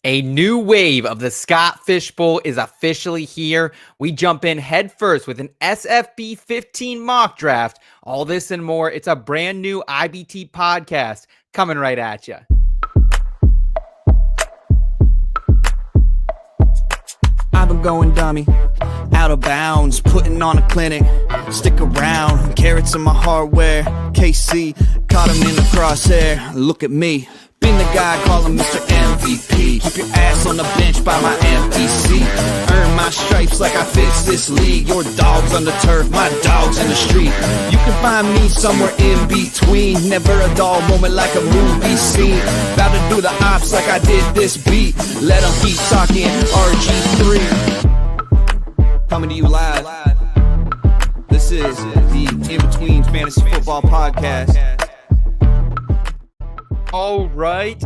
A new wave of the Scott Fish Bowl is officially here. We jump in head first with an SFB 15 mock draft. All this and more. It's a brand new IBT podcast coming right at you. I've been going dummy, out of bounds, putting on a clinic. Stick around, carrots in my hardware. KC, caught him in the crosshair. Look at me, been the guy calling Mr. MVP. Keep your ass on the bench by my MPC. Earn my stripes like I fixed this league. Your dog's on the turf, my dog's in the street. You can find me somewhere in between. Never a dull moment like a movie scene. About to do the ops like I did this beat. Let them keep talking RG3. Coming to you live. This is the In Between Fantasy Football Podcast. All right.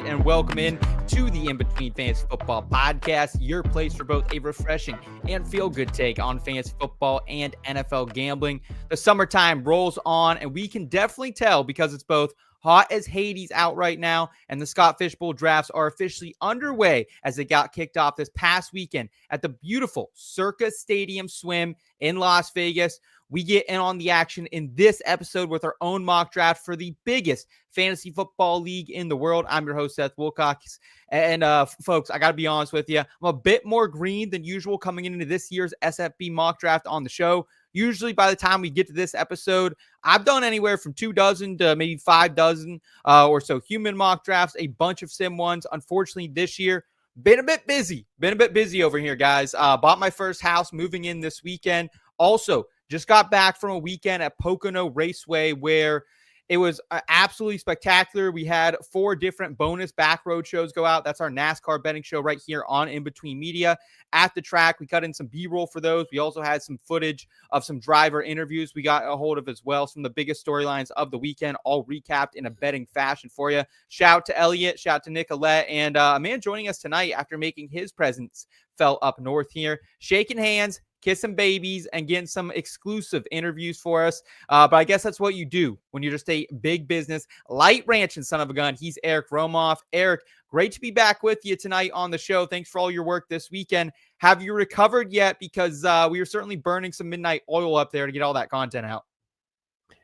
And welcome in to the In Between Fantasy Football Podcast, your place for both a refreshing and feel-good take on fantasy football and NFL gambling. The summertime rolls on, and we can definitely tell because it's both hot as Hades out right now, and the Scott Fish Bowl drafts are officially underway as they got kicked off this past weekend at the beautiful Circa Stadium Swim in Las Vegas. We get in on the action in this episode with our own mock draft for the biggest fantasy football league in the world. I'm your host, Seth Wilcox. And folks, I got to be honest with you. I'm a bit more green than usual coming into this year's SFB mock draft on the show. Usually by the time we get to this episode, I've done anywhere from 2 dozen to maybe 5 dozen or so human mock drafts, a bunch of sim ones. Unfortunately, this year, been a bit busy over here, guys. Bought my first house moving in this weekend. Also, just got back from a weekend at Pocono Raceway where it was absolutely spectacular. We had 4 different bonus back road shows go out. That's our NASCAR betting show right here on In Between Media. At the track, we cut in some B-roll for those. We also had some footage of some driver interviews we got a hold of as well. Some of the biggest storylines of the weekend, all recapped in a betting fashion for you. Shout out to Elliot, shout out to Nicolette, and a man joining us tonight after making his presence felt up north here. Shaking hands, kissing babies, and getting some exclusive interviews for us. But I guess that's what you do when you're just a big business, light ranching son of a gun. He's Eric Romoff. Eric, great to be back with you tonight on the show. Thanks for all your work this weekend. Have you recovered yet? Because we were certainly burning some midnight oil up there to get all that content out.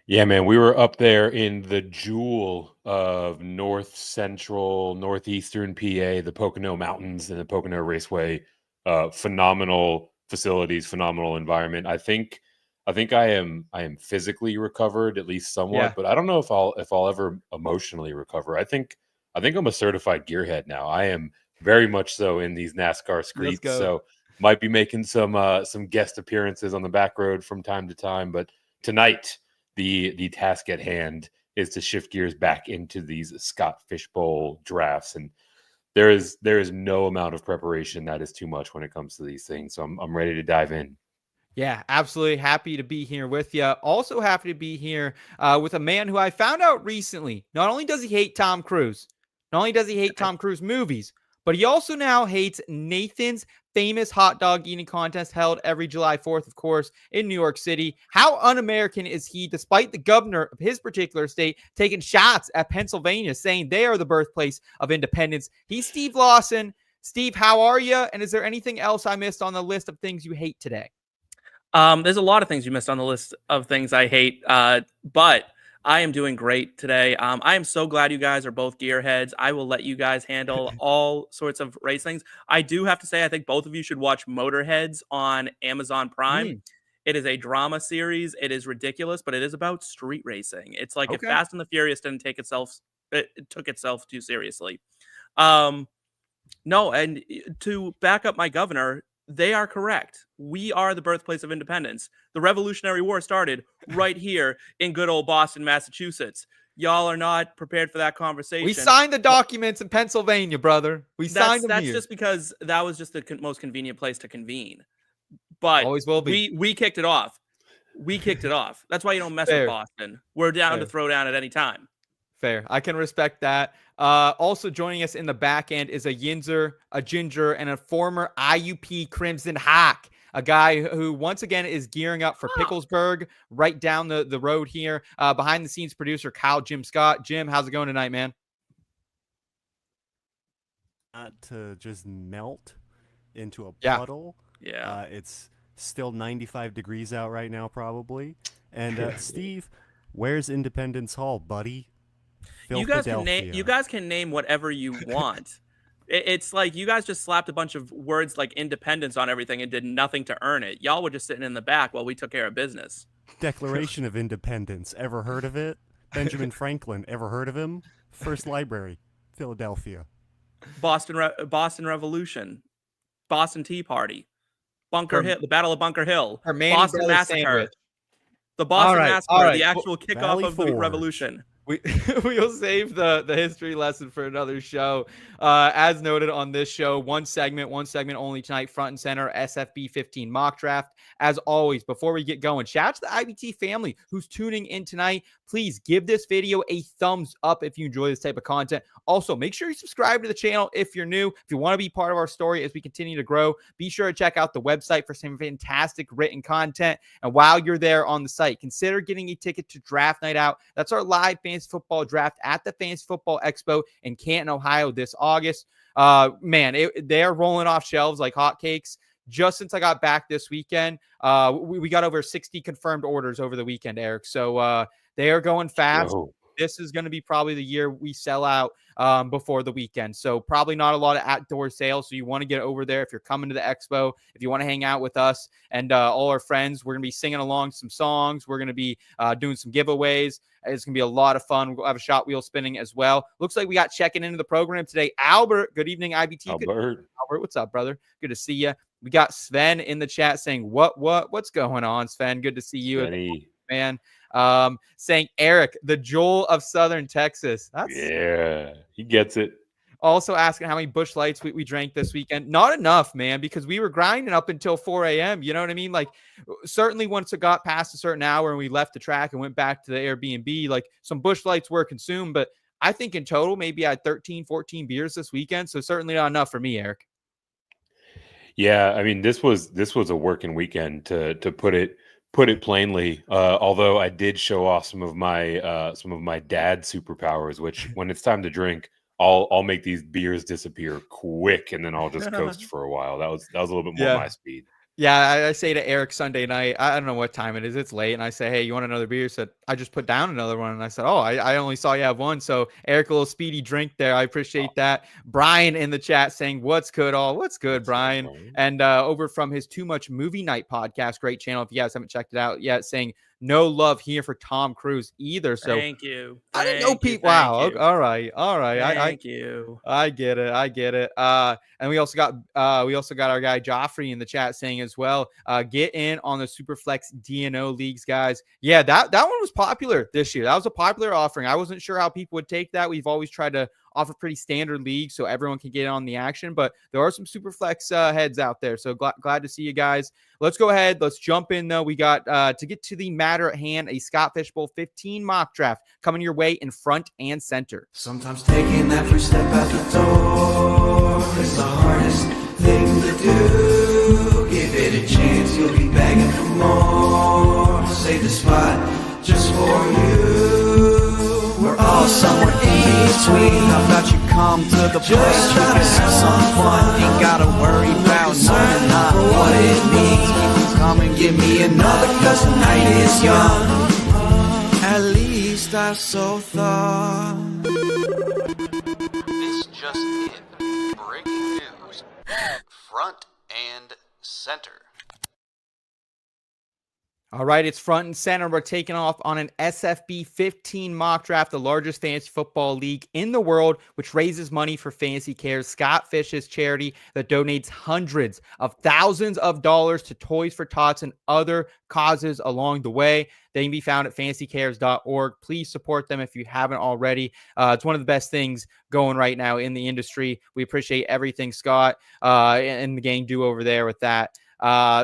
Yeah, man, we were up there in the jewel of north central, northeastern PA, the Pocono Mountains and the Pocono Raceway. Phenomenal facilities, phenomenal environment. I think I am physically recovered, at least somewhat, but I don't know if I'll ever emotionally recover. I think I'm a certified gearhead now. I am very much so in these NASCAR streets. So might be making some guest appearances on the back road from time to time. But tonight, the task at hand is to shift gears back into these Scott Fish Bowl drafts. And there is no amount of preparation that is too much when it comes to these things. So I'm ready to dive in. Yeah, absolutely happy to be here with you. Also happy to be here with a man who I found out recently. Not only does he hate Tom Cruise, not only does he hate Tom Cruise movies, but he also now hates Nathan's famous hot dog eating contest held every July 4th, of course, in New York City. How un-American is he, despite the governor of his particular state taking shots at Pennsylvania, saying they are the birthplace of independence? He's Steve Lawson. Steve, how are you? And is there anything else I missed on the list of things you hate today? There's a lot of things you missed on the list of things I hate, but I am doing great today. I am so glad you guys are both gearheads. I will let you guys handle all sorts of race things. I do have to say, I think both of you should watch Motorheads on Amazon Prime. It is a drama series. It is ridiculous, but it is about street racing. It's like if Fast and the Furious didn't take itself, it took itself too seriously. No, and to back up my governor, they are correct. We are the birthplace of independence. The Revolutionary War started right here in good old Boston, Massachusetts. Y'all are not prepared for that conversation. We signed the documents in Pennsylvania, brother. We signed them here. That's just because that was just the most convenient place to convene. But always will be. We kicked it off. That's why you don't mess with Boston. We're down to throw down at any time. Fair. I can respect that. Also joining us in the back end is a Yinzer, a Ginger, and a former IUP Crimson Hawk, a guy who once again is gearing up for Picklesburg right down the road here. Behind the scenes producer Kyle Jim Scott. Jim, how's it going tonight, man? not to just melt into a Yeah. puddle. Yeah. It's still 95 degrees out right now, probably. And Steve, where's Independence Hall, buddy? You guys can name whatever you want. It's like you guys just slapped a bunch of words like independence on everything and did nothing to earn it. Y'all were just sitting in the back while we took care of business. Declaration of Independence. Ever heard of it? Benjamin Franklin. Ever heard of him? First Library, Philadelphia. Boston Revolution, Boston Tea Party, Bunker Hill, the Battle of Bunker Hill, Boston Brothers Massacre, sandwich. the Boston Massacre, the right. actual kickoff Valley of the Forge. revolution. We'll save the history lesson for another show. As noted on this show, one segment only tonight, front and center, SFB 15 mock draft. As always, before we get going, shout out to the IBT family who's tuning in tonight. Please give this video a thumbs up if you enjoy this type of content. Also, make sure you subscribe to the channel if you're new. If you want to be part of our story as we continue to grow, be sure to check out the website for some fantastic written content. And while you're there on the site, consider getting a ticket to Draft Night Out. That's our live fantasy football draft at the Fantasy Football Expo in Canton, Ohio this August. They're rolling off shelves like hotcakes. Just since I got back this weekend, we got over 60 confirmed orders over the weekend, Eric. So they are going fast. Whoa. This is going to be probably the year we sell out before the weekend. So probably not a lot of outdoor sales. So you want to get over there if you're coming to the expo, if you want to hang out with us and all our friends. We're going to be singing along some songs. We're going to be doing some giveaways. It's going to be a lot of fun. We'll have a shot wheel spinning as well. Looks like we got checking into the program today. Albert, good evening, IBT. Albert, what's up, brother? Good to see you. We got Sven in the chat saying, what's going on, Sven? Good to see you, Jenny. man. Saying Eric, the Joel of Southern Texas. Yeah, he gets it. Also asking how many Busch Lights we drank this weekend. Not enough, man, because we were grinding up until 4 a.m. You know what I mean? Like, certainly once it got past a certain hour and we left the track and went back to the Airbnb, like some Busch Lights were consumed. But I think in total, maybe I had 13, 14 beers this weekend. So certainly not enough for me, Eric. Yeah, I mean, this was a working weekend to put it plainly. Although I did show off some of my dad superpowers, which when it's time to drink, I'll make these beers disappear quick, and then I'll just coast for a while. That was a little bit more my speed. Yeah, I say to Eric Sunday night, I don't know what time it is. It's late. And I say, hey, you want another beer? He said, I just put down another one. And I said, oh, I only saw you have one. So Eric, a little speedy drink there. I appreciate that. Brian in the chat saying, what's good, all? What's good, Brian? And over from his Too Much Movie Night podcast, great channel. If you guys haven't checked it out yet, saying, no love here for Tom Cruise either. So thank you. I didn't know people. Wow. Okay, all right. Thank you. I get it. And we also got our guy Joffrey in the chat saying as well, get in on the Superflex DNO leagues, guys. Yeah, that one was popular this year. That was a popular offering. I wasn't sure how people would take that. We've always tried to offer pretty standard leagues so everyone can get on the action, but there are some Superflex heads out there. So glad to see you guys. Let's go ahead. Let's jump in though. We got to get to the matter at hand, a Scott Fish Bowl 15 mock draft coming your way in front and center. Sometimes taking that first step out the door is the hardest thing to do. Give it a chance, you'll be begging for more. Save the spot just for you. We're all somewhere in between. How about you come to the place where you have some fun? Ain't gotta worry about knowing not what it means. Keep you coming, give me another, cause the night is young. At least I so thought. This just in. Breaking news. Front and center. All right, it's front and center. We're taking off on an SFB 15 mock draft, the largest fantasy football league in the world, which raises money for Fantasy Cares, Scott Fish's charity that donates hundreds of thousands of dollars to Toys for Tots and other causes along the way. They can be found at fantasycares.org. Please support them if you haven't already. It's one of the best things going right now in the industry. We appreciate everything Scott and the gang do over there with that.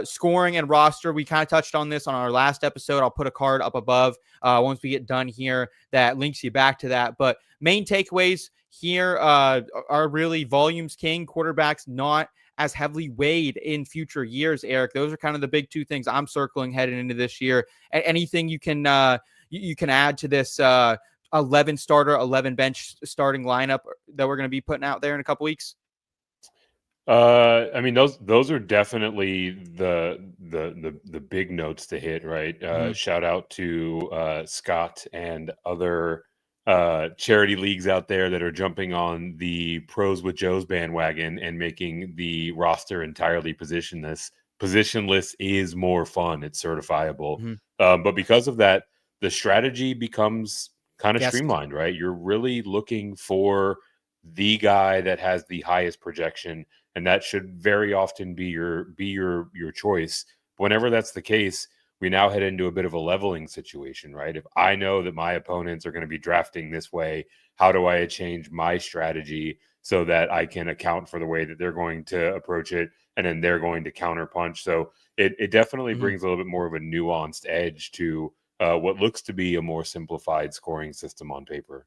Scoring and roster, we kind of touched on this on our last episode. I'll put a card up above once we get done here that links you back to that. But main takeaways here are really volumes king, quarterbacks not as heavily weighed in future years, Eric. Those are kind of the big two things I'm circling heading into this year. Anything you can add to this 11 starter, 11 bench starting lineup that we're going to be putting out there in a couple weeks? I mean, those are definitely the big notes to hit, right? Shout out to Scott and other charity leagues out there that are jumping on the Pros with Joe's bandwagon and making the roster entirely positionless. Positionless is more fun. It's certifiable. Mhm. But because of that, the strategy becomes kind of Yes. streamlined, right? You're really looking for the guy that has the highest projection, and that should very often be your choice. Whenever that's the case, we now head into a bit of a leveling situation, right? If I know that my opponents are going to be drafting this way, how do I change my strategy so that I can account for the way that they're going to approach it, and then they're going to counterpunch? So it definitely Mhm. brings a little bit more of a nuanced edge to what looks to be a more simplified scoring system on paper.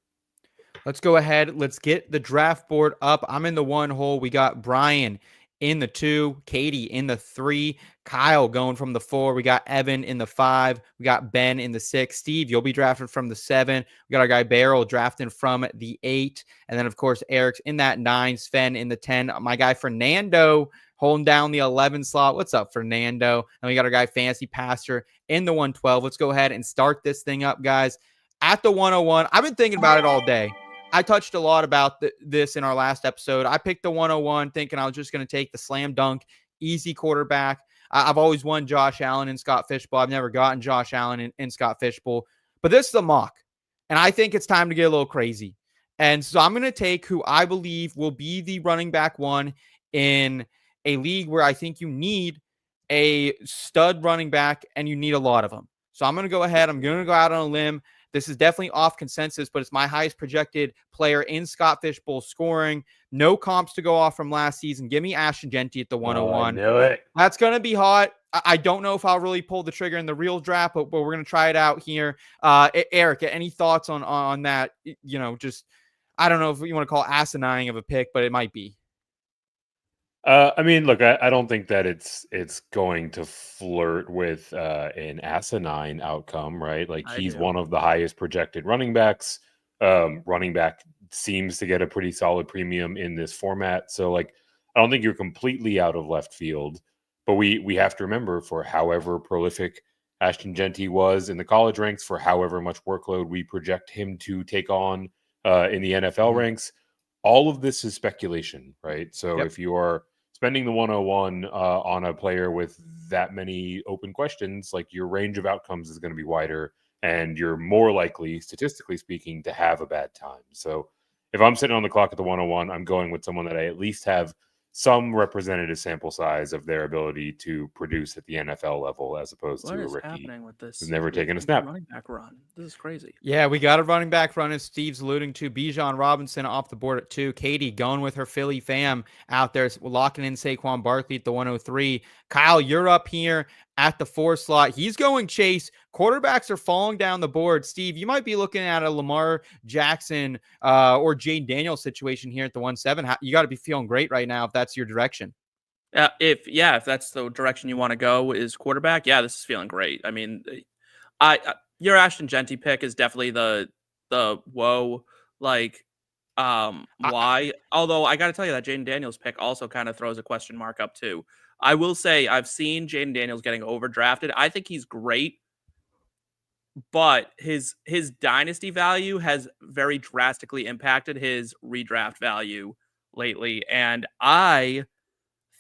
Let's go ahead. Let's get the draft board up. I'm in the 1 hole. We got Brian in the 2, Katie in the 3, Kyle going from the 4. We got Evan in the 5. We got Ben in the 6. Steve, you'll be drafted from the 7. We got our guy Beryl drafting from the 8. And then, of course, Eric's in that 9, Sven in the 10. My guy Fernando holding down the 11 slot. What's up, Fernando? And we got our guy Fancy Pastor in the 112. Let's go ahead and start this thing up, guys. At the 101, I've been thinking about it all day. I touched a lot about this in our last episode. I picked the 101 thinking I was just going to take the slam dunk, easy quarterback. I've always won Josh Allen and Scott Fishbowl. I've never gotten Josh Allen and Scott Fishbowl. But this is a mock, and I think it's time to get a little crazy. And so I'm going to take who I believe will be the running back 1 in a league where I think you need a stud running back, and you need a lot of them. So I'm going to go ahead. I'm going to go out on a limb. This is definitely off consensus, but it's my highest projected player in Scott Fishbowl scoring. No comps to go off from last season. Give me Ashton Jeanty at the 101. I knew it. That's going to be hot. I don't know if I'll really pull the trigger in the real draft, but we're going to try it out here. Eric, any thoughts on that? You know, just, I don't know if you want to call it asinine of a pick, but it might be. I mean, look, I don't think that it's going to flirt with an asinine outcome, right? Like, he's one of the highest projected running backs. Running back seems to get a pretty solid premium in this format. So, like, I don't think you're completely out of left field. But we have to remember, for however prolific Ashton Jeanty was in the college ranks, for however much workload we project him to take on in the NFL ranks, all of this is speculation, right? So if you are spending the 101 on a player with that many open questions, like, your range of outcomes is going to be wider, and you're more likely, statistically speaking, to have a bad time. So if I'm sitting on the clock at the 101, I'm going with someone that I at least have some representative sample size of their ability to produce at the NFL level, as opposed to a rookie happening with this? who's never taken a snap. Running back run. This is crazy. Yeah, we got a running back run, as Steve's alluding to. Bijan Robinson off the board at 2. Katie going with her Philly fam out there, locking in Saquon Barkley at the 103. Kyle, you're up here at the 4 slot. He's going chase. Quarterbacks are falling down the board. Steve, you might be looking at a Lamar Jackson or Jane Daniels situation here at the 1-7. You got to be feeling great right now if that's your direction. If that's the direction you want to go, is quarterback. Yeah, this is feeling great. I mean, your Ashton Jeanty pick is definitely the whoa, like, why? Although I got to tell you that Jaden Daniels pick also kind of throws a question mark up too. I will say I've seen Jaden Daniels getting overdrafted. I think he's great, but his dynasty value has very drastically impacted his redraft value lately, and I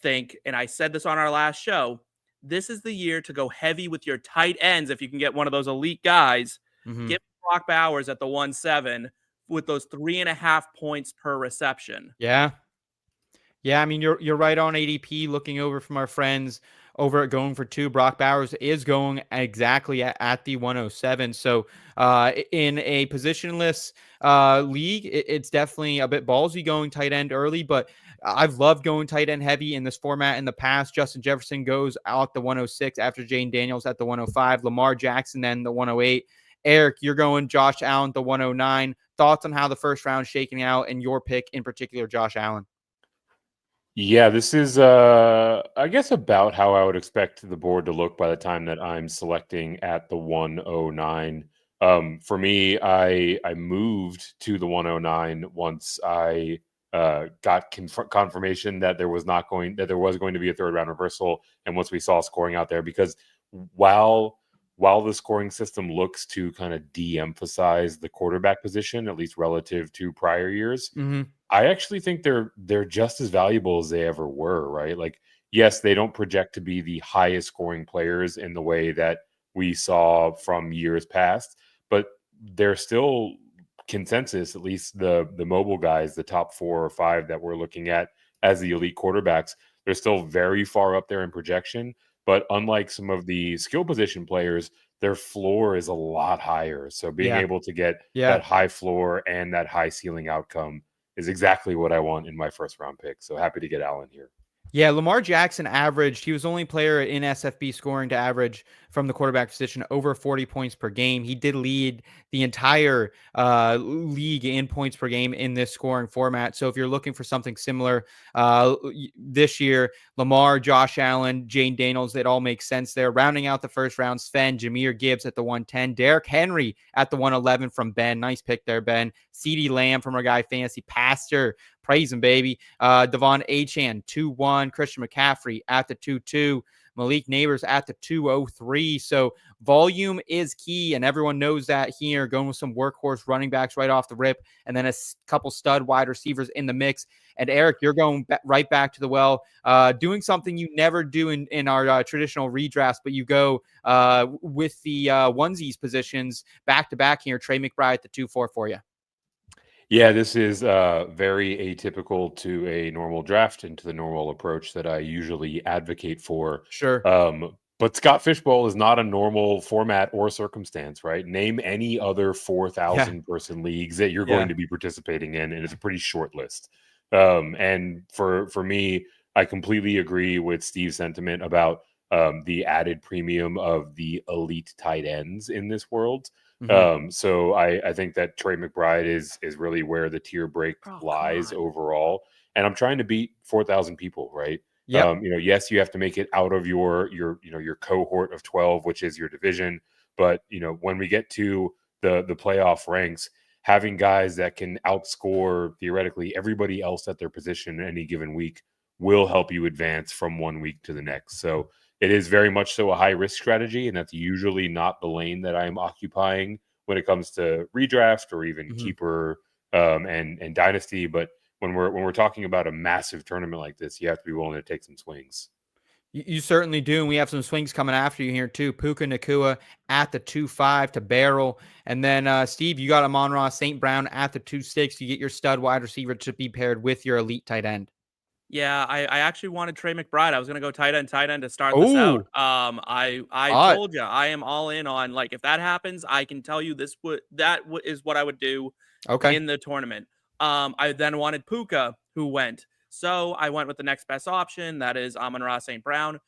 think, and I said this on our last show, this is the year to go heavy with your tight ends. If you can get one of those elite guys, get Brock Bowers at the 1-7 with those 3.5 points per reception. Yeah. I mean, you're right on ADP. Looking over from our friends over at Going for 2, Brock Bowers is going exactly at the 107. So in a positionless league, it's definitely a bit ballsy going tight end early, but I've loved going tight end heavy in this format in the past. Justin Jefferson goes out the 106 after Jane Daniels at the 105. Lamar Jackson then the 108. Eric, you're going Josh Allen the 109. Thoughts on how the first round is shaking out, and your pick in particular, Josh Allen? Yeah, this is, I guess, about how I would expect the board to look by the time that I'm selecting at the 109. For me, I moved to the 109 once I got confirmation that there was going to be a third round reversal, and once we saw scoring out there, because while the scoring system looks to kind of de-emphasize the quarterback position, at least relative to prior years, I actually think they're just as valuable as they ever were, right? Like, yes, they don't project to be the highest scoring players in the way that we saw from years past, but they're still consensus, at least the mobile guys, the top 4 or 5 that we're looking at as the elite quarterbacks, they're still very far up there in projection. But unlike some of the skill position players, their floor is a lot higher. So being able to get that high floor and that high ceiling outcome is exactly what I want in my first round pick. So happy to get Allen here. Yeah, Lamar Jackson averaged, he was the only player in SFB scoring to average from the quarterback position over 40 points per game. He did lead the entire league in points per game in this scoring format. So if you're looking for something similar this year, Lamar, Josh Allen, Jane Daniels, it all makes sense there. Rounding out the first round, Sven, Jahmyr Gibbs at the 110, Derrick Henry at the 111 from Ben. Nice pick there, Ben. CeeDee Lamb from our guy Fantasy Pastor. Praise him, baby. Devon Achane, 2-1. Christian McCaffrey at the 2-2. Malik Neighbors at the 203. So volume is key, and everyone knows that here. Going with some workhorse running backs right off the rip, and then a couple stud wide receivers in the mix. And Eric, you're going right back to the well, doing something you never do in our traditional redrafts, but you go with the onesies positions back to back here. Trey McBride at the 2-4 for you. Yeah, this is very atypical to a normal draft and to the normal approach that I usually advocate for. Sure. But Scott Fishbowl is not a normal format or circumstance, right? Name any other 4,000 person leagues that you're going to be participating in, and it's a pretty short list. And for me, I completely agree with Steve's sentiment about the added premium of the elite tight ends in this world. So I think that Trey McBride is really where the tier break lies overall. And I'm trying to beat 4,000 people, right? Yeah. Yes, you have to make it out of your cohort of 12, which is your division. But when we get to the playoff ranks, having guys that can outscore theoretically everybody else at their position in any given week will help you advance from one week to the next. So it is very much so a high risk strategy, and that's usually not the lane that I'm occupying when it comes to redraft or even keeper and dynasty. But when we're talking about a massive tournament like this, you have to be willing to take some swings. You certainly do, and we have some swings coming after you here too. Puka Nacua at the 2-5 to barrel, and then Steve, you got Amon-Ra St. Brown at the 2-6. You get your stud wide receiver to be paired with your elite tight end. Yeah, I actually wanted Trey McBride. I was gonna go tight end to start this out. I told you I am all in on, like, if that happens, I can tell you is what I would do in the tournament. I then wanted Puka, who went. So I went with the next best option, that is Amon-Ra St. Brown.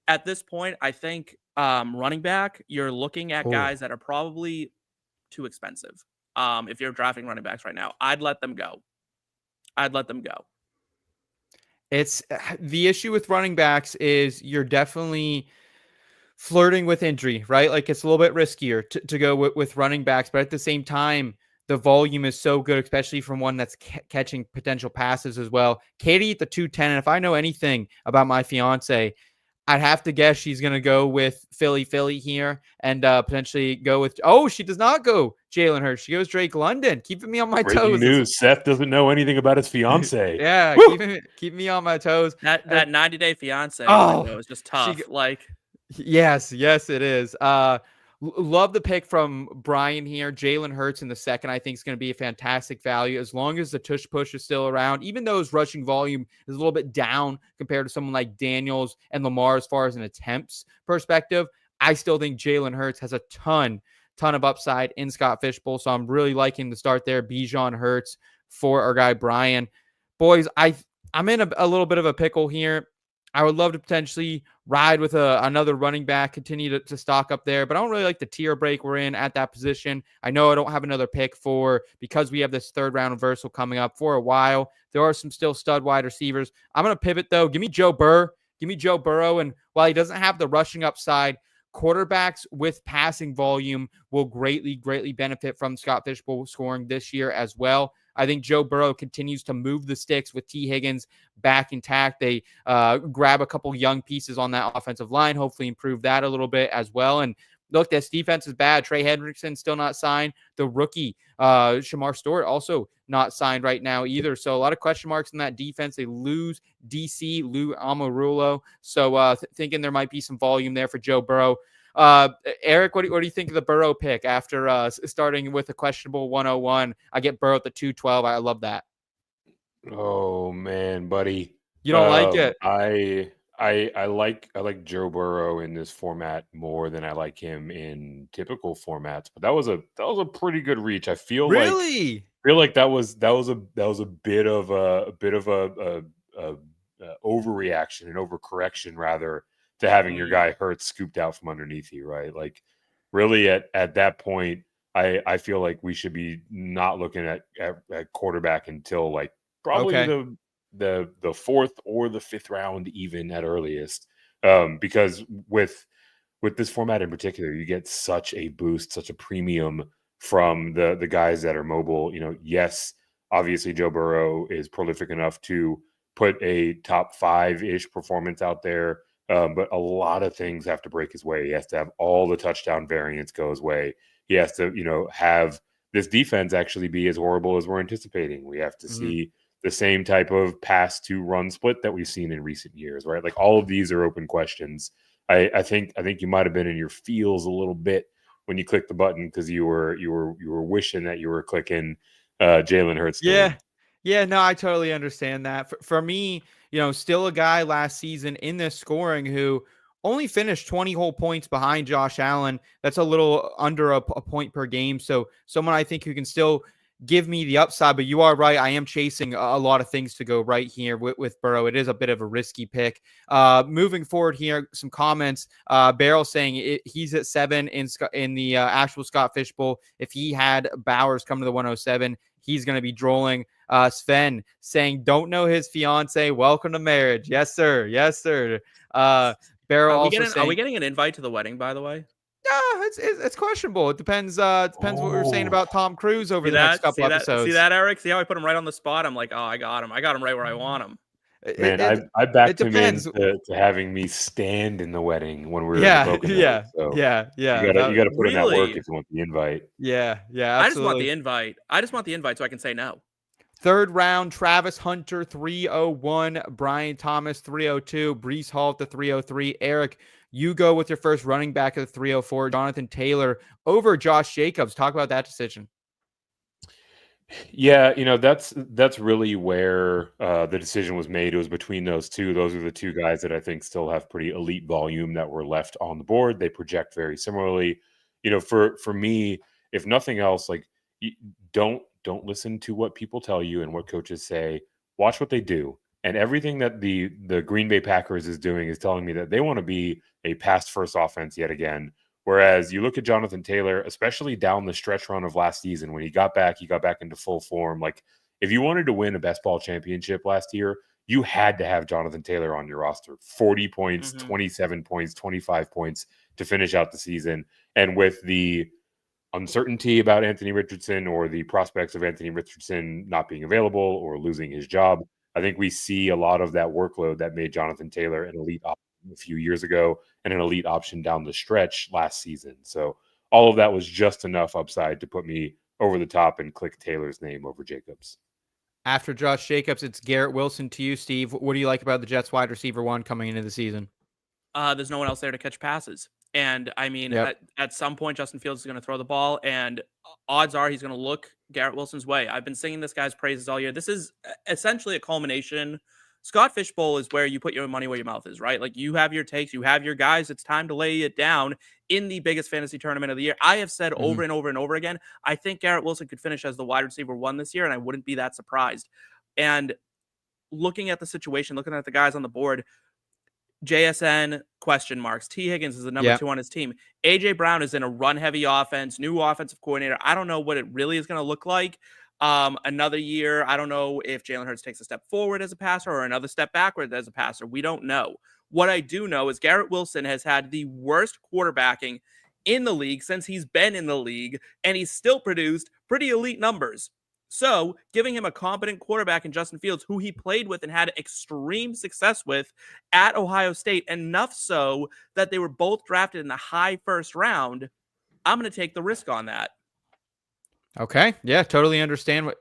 At this point, I think running back, you're looking at guys that are probably too expensive. If you're drafting running backs right now, I'd let them go. It's the issue with running backs is you're definitely flirting with injury, right? Like, it's a little bit riskier to go with running backs, but at the same time, the volume is so good, especially from one that's catching potential passes as well. Katie at the 210, and if I know anything about my fiance, I'd have to guess she's going to go with Philly here and potentially go with, she does not go Jalen Hurts. She goes Drake London, keeping me on my toes. News. Seth doesn't know anything about his fiance. Yeah, keep me on my toes. That 90-day fiance window is just tough. Yes, it is. Love the pick from Brian here. Jalen Hurts in the second, I think, is going to be a fantastic value as long as the tush push is still around. Even though his rushing volume is a little bit down compared to someone like Daniels and Lamar as far as an attempts perspective, I still think Jalen Hurts has a ton of upside in Scott Fishbowl. So I'm really liking the start there. Bijan Hurts for our guy Brian. Boys, I'm in a little bit of a pickle here. I would love to potentially ride with another running back, continue to stock up there, but I don't really like the tier break we're in at that position. I know I don't have another pick because we have this third round reversal coming up for a while. There are some still stud wide receivers. I'm going to pivot though. Give me Joe Burrow. And while he doesn't have the rushing upside, quarterbacks with passing volume will greatly benefit from Scott Fishbowl scoring this year as well. I think Joe Burrow continues to move the sticks with T. Higgins back intact. They grab a couple young pieces on that offensive line, hopefully improve that a little bit as well. And look, this defense is bad. Trey Hendrickson still not signed. The rookie, Shamar Stewart, also not signed right now either. So a lot of question marks in that defense. They lose DC, Lou Amarulo. So thinking there might be some volume there for Joe Burrow. Eric, what do you think of the Burrow pick after starting with a questionable 101? I get Burrow at the 212. I love that. Oh man, buddy. You don't like it? I like Joe Burrow in this format more than I like him in typical formats. But that was a pretty good reach. I feel Really? like that was a bit of a overreaction and overcorrection rather to having your guy Hurts scooped out from underneath you, right? Like really at that point, I feel like we should be not looking at quarterback until like probably Okay. the fourth or the fifth round, even at earliest. Because with this format in particular, you get such a boost, such a premium from the guys that are mobile. Yes, obviously Joe Burrow is prolific enough to put a top 5-ish performance out there. But a lot of things have to break his way. He has to have all the touchdown variance go his way. He has to, have this defense actually be as horrible as we're anticipating. We have to see the same type of pass to run split that we've seen in recent years, right? Like all of these are open questions. I think you might have been in your feels a little bit when you clicked the button because you were wishing that you were clicking Jalen Hurts. Yeah, no, I totally understand that. For me, still a guy last season in this scoring who only finished 20 whole points behind Josh Allen. That's a little under a point per game. So someone I think who can still give me the upside, but you are right. I am chasing a lot of things to go right here with Burrow. It is a bit of a risky pick. Moving forward here, some comments. Beryl saying he's at 7 in the actual Scott Fish Bowl. If he had Bowers come to the 107, he's going to be drooling. Sven saying, don't know his fiance. Welcome to marriage. Yes, sir. Yes, sir. Beryl also saying, are we getting an invite to the wedding, by the way? No, it's questionable. It depends. Depends what we were saying about Tom Cruise over the next couple episodes. See that, Eric? See how I put him right on the spot? I'm like, oh, I got him. I got him right where I want him. Man, I backed him into having me stand in the wedding when we were in the Poconos. So yeah. You got to put in that work if you want the invite. Yeah, absolutely. I just want the invite. I just want the invite so I can say no. Third round, Travis Hunter 301, Brian Thomas 302, Breece Hall at the 303. Eric, you go with your first running back at the 304, Jonathan Taylor over Josh Jacobs. Talk about that decision. Yeah, that's really where the decision was made. It was between those two. Those are the two guys that I think still have pretty elite volume that were left on the board. They project very similarly. For me, if nothing else, like don't listen to what people tell you and what coaches say. Watch what they do. And everything that the Green Bay Packers is doing is telling me that they want to be a pass-first offense yet again. Whereas you look at Jonathan Taylor, especially down the stretch run of last season, when he got back into full form. Like, if you wanted to win a best ball championship last year, you had to have Jonathan Taylor on your roster. 40 points, 27 points, 25 points to finish out the season. And with the uncertainty about Anthony Richardson or the prospects of Anthony Richardson not being available or losing his job, I think we see a lot of that workload that made Jonathan Taylor an elite option a few years ago and an elite option down the stretch last season. So all of that was just enough upside to put me over the top and click Taylor's name over Jacobs. After Josh Jacobs, it's Garrett Wilson to you, Steve. What do you like about the Jets wide receiver 1 coming into the season? There's no one else there to catch passes. And I mean, at some point, Justin Fields is going to throw the ball, and odds are he's going to look Garrett Wilson's way. I've been singing this guy's praises all year. This is essentially a culmination. Scott Fish Bowl is where you put your money where your mouth is, right? Like, you have your takes, you have your guys. It's time to lay it down in the biggest fantasy tournament of the year. I have said over and over and over again, I think Garrett Wilson could finish as the wide receiver 1 this year, and I wouldn't be that surprised. And looking at the situation, looking at the guys on the board, JSN question marks. T. Higgins is the number 2 on his team. AJ Brown is in a run-heavy offense, new offensive coordinator. I don't know what it really is going to look like. Another year, I don't know if Jalen Hurts takes a step forward as a passer or another step backward as a passer. We don't know. What I do know is Garrett Wilson has had the worst quarterbacking in the league since he's been in the league, and he's still produced pretty elite numbers. So giving him a competent quarterback in Justin Fields, who he played with and had extreme success with at Ohio State, enough so that they were both drafted in the high first round, I'm going to take the risk on that. Okay. Yeah, totally understand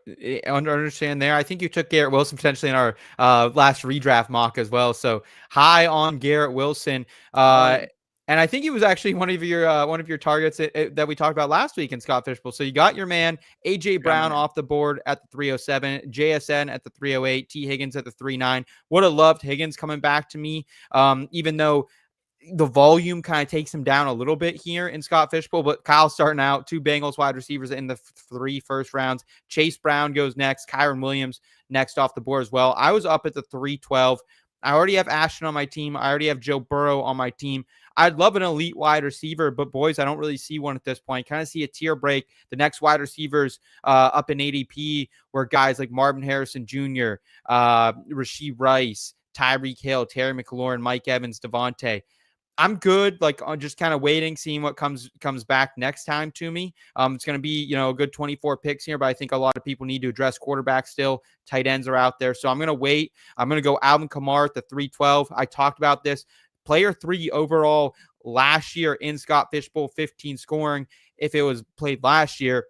understand there. I think you took Garrett Wilson potentially in our last redraft mock as well. So high on Garrett Wilson. And I think he was actually one of your targets that we talked about last week in Scott Fishbowl. So you got your man AJ Brown off the board at the 307, JSN at the 308, T Higgins at the 39. Would have loved Higgins coming back to me, even though the volume kind of takes him down a little bit here in Scott Fishbowl, but Kyle's starting out, 2 Bengals wide receivers in the 3 first rounds. Chase Brown goes next, Kyron Williams next off the board as well. I was up at the 312. I already have Ashton on my team. I already have Joe Burrow on my team. I'd love an elite wide receiver, but boys, I don't really see one at this point. Kind of see a tier break. The next wide receivers up in ADP were guys like Marvin Harrison Jr., Rashee Rice, Tyreek Hill, Terry McLaurin, Mike Evans, Devontae. I'm good, like on just kind of waiting, seeing what comes back next time to me. It's going to be, a good 24 picks here, but I think a lot of people need to address quarterback still. Tight ends are out there. So I'm going to wait. I'm going to go Alvin Kamara at the 312. I talked about this. Player 3 overall last year in Scott Fishbowl, 15 scoring. If it was played last year,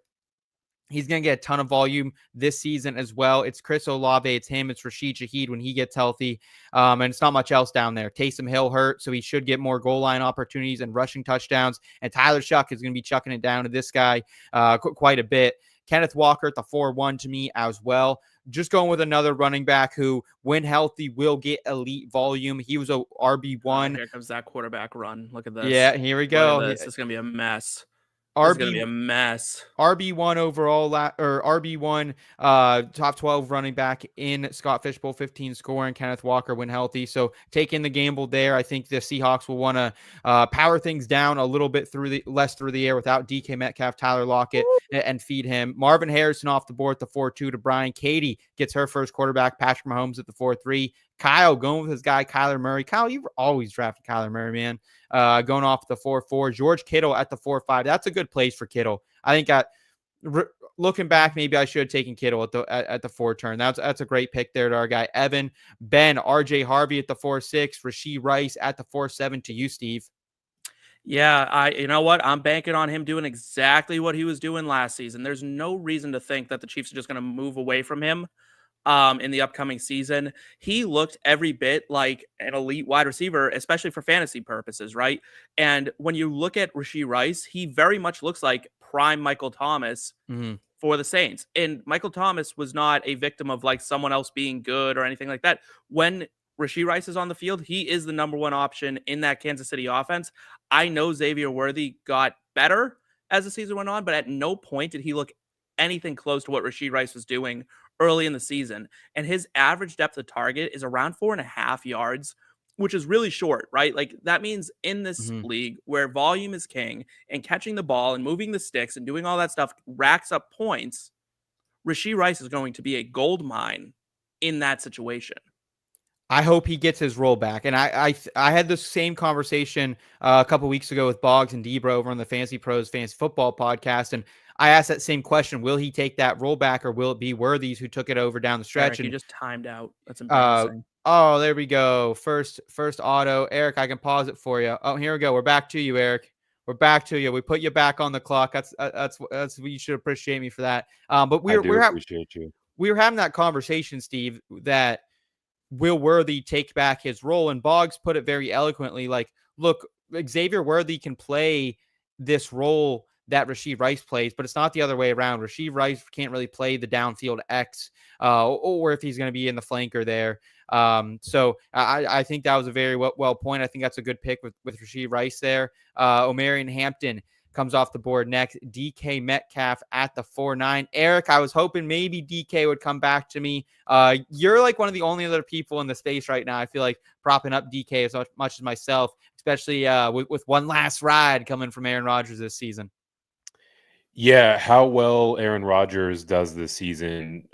he's going to get a ton of volume this season as well. It's Chris Olave. It's him. It's Rashid Shaheed when he gets healthy. And it's not much else down there. Taysom Hill hurt, so he should get more goal line opportunities and rushing touchdowns. And Tyler Shuck is going to be chucking it down to this guy quite a bit. Kenneth Walker at the 4-1 to me as well. Just going with another running back who, when healthy, will get elite volume. He was a RB1. Here comes that quarterback run. Look at this. Yeah, here we go. This is going to be a mess. It's going to be a mess. RB1 overall, or RB1 top 12 running back in Scott Fishbowl, 15 scoring, Kenneth Walker when healthy. So taking the gamble there, I think the Seahawks will want to power things down a little bit less through the air without DK Metcalf, Tyler Lockett, and feed him. Marvin Harrison off the board at the 4-2 to Brian. Katie gets her first quarterback. Patrick Mahomes at the 4-3. Kyle going with his guy, Kyler Murray. Kyle, you've always drafted Kyler Murray, man. Going off the 4-4. George Kittle at the 4-5. That's a good place for Kittle. I think looking back, maybe I should have taken Kittle at the 4 turn. That's a great pick there to our guy, Evan. Ben, RJ Harvey at the 4-6. Rashee Rice at the 4-7 to you, Steve. Yeah, you know what? I'm banking on him doing exactly what he was doing last season. There's no reason to think that the Chiefs are just going to move away from him in the upcoming season. He looked every bit like an elite wide receiver, especially for fantasy purposes, right? And when you look at Rashee Rice, he very much looks like prime Michael Thomas for the Saints. And Michael Thomas was not a victim of like someone else being good or anything like that. When Rashee Rice is on the field, he is the number 1 option in that Kansas City offense. I know Xavier Worthy got better as the season went on, but at no point did he look anything close to what Rashee Rice was doing early in the season. And his average depth of target is around 4.5 yards, which is really short, right? Like that means in this league where volume is king and catching the ball and moving the sticks and doing all that stuff racks up points, Rashee Rice is going to be a gold mine in that situation. I hope he gets his role back. And I had this same conversation a couple weeks ago with Boggs and Debra over on the Fantasy Pros Fantasy Football podcast. And I asked that same question. Will he take that role back, or will it be Worthies who took it over down the stretch? Eric, you just timed out. That's embarrassing. Oh, there we go. First auto. Eric, I can pause it for you. Oh, here we go. We're back to you, Eric. We're back to you. We put you back on the clock. That's you should appreciate me for that. But we're appreciate you. We were having that conversation, Steve, that will Worthy take back his role? And Boggs put it very eloquently. Like, look, Xavier Worthy can play this role that Rashee Rice plays, but it's not the other way around. Rashee Rice can't really play the downfield X, or if he's going to be in the flanker there. So I think that was a very well point. I think that's a good pick with Rashee Rice there. Omarion Hampton comes off the board next. DK Metcalf at the 4-9. Eric, I was hoping maybe DK would come back to me. You're like one of the only other people in the space right now, I feel like, propping up DK as much as myself, especially with one last ride coming from Aaron Rodgers this season. Yeah, how well Aaron Rodgers does this season,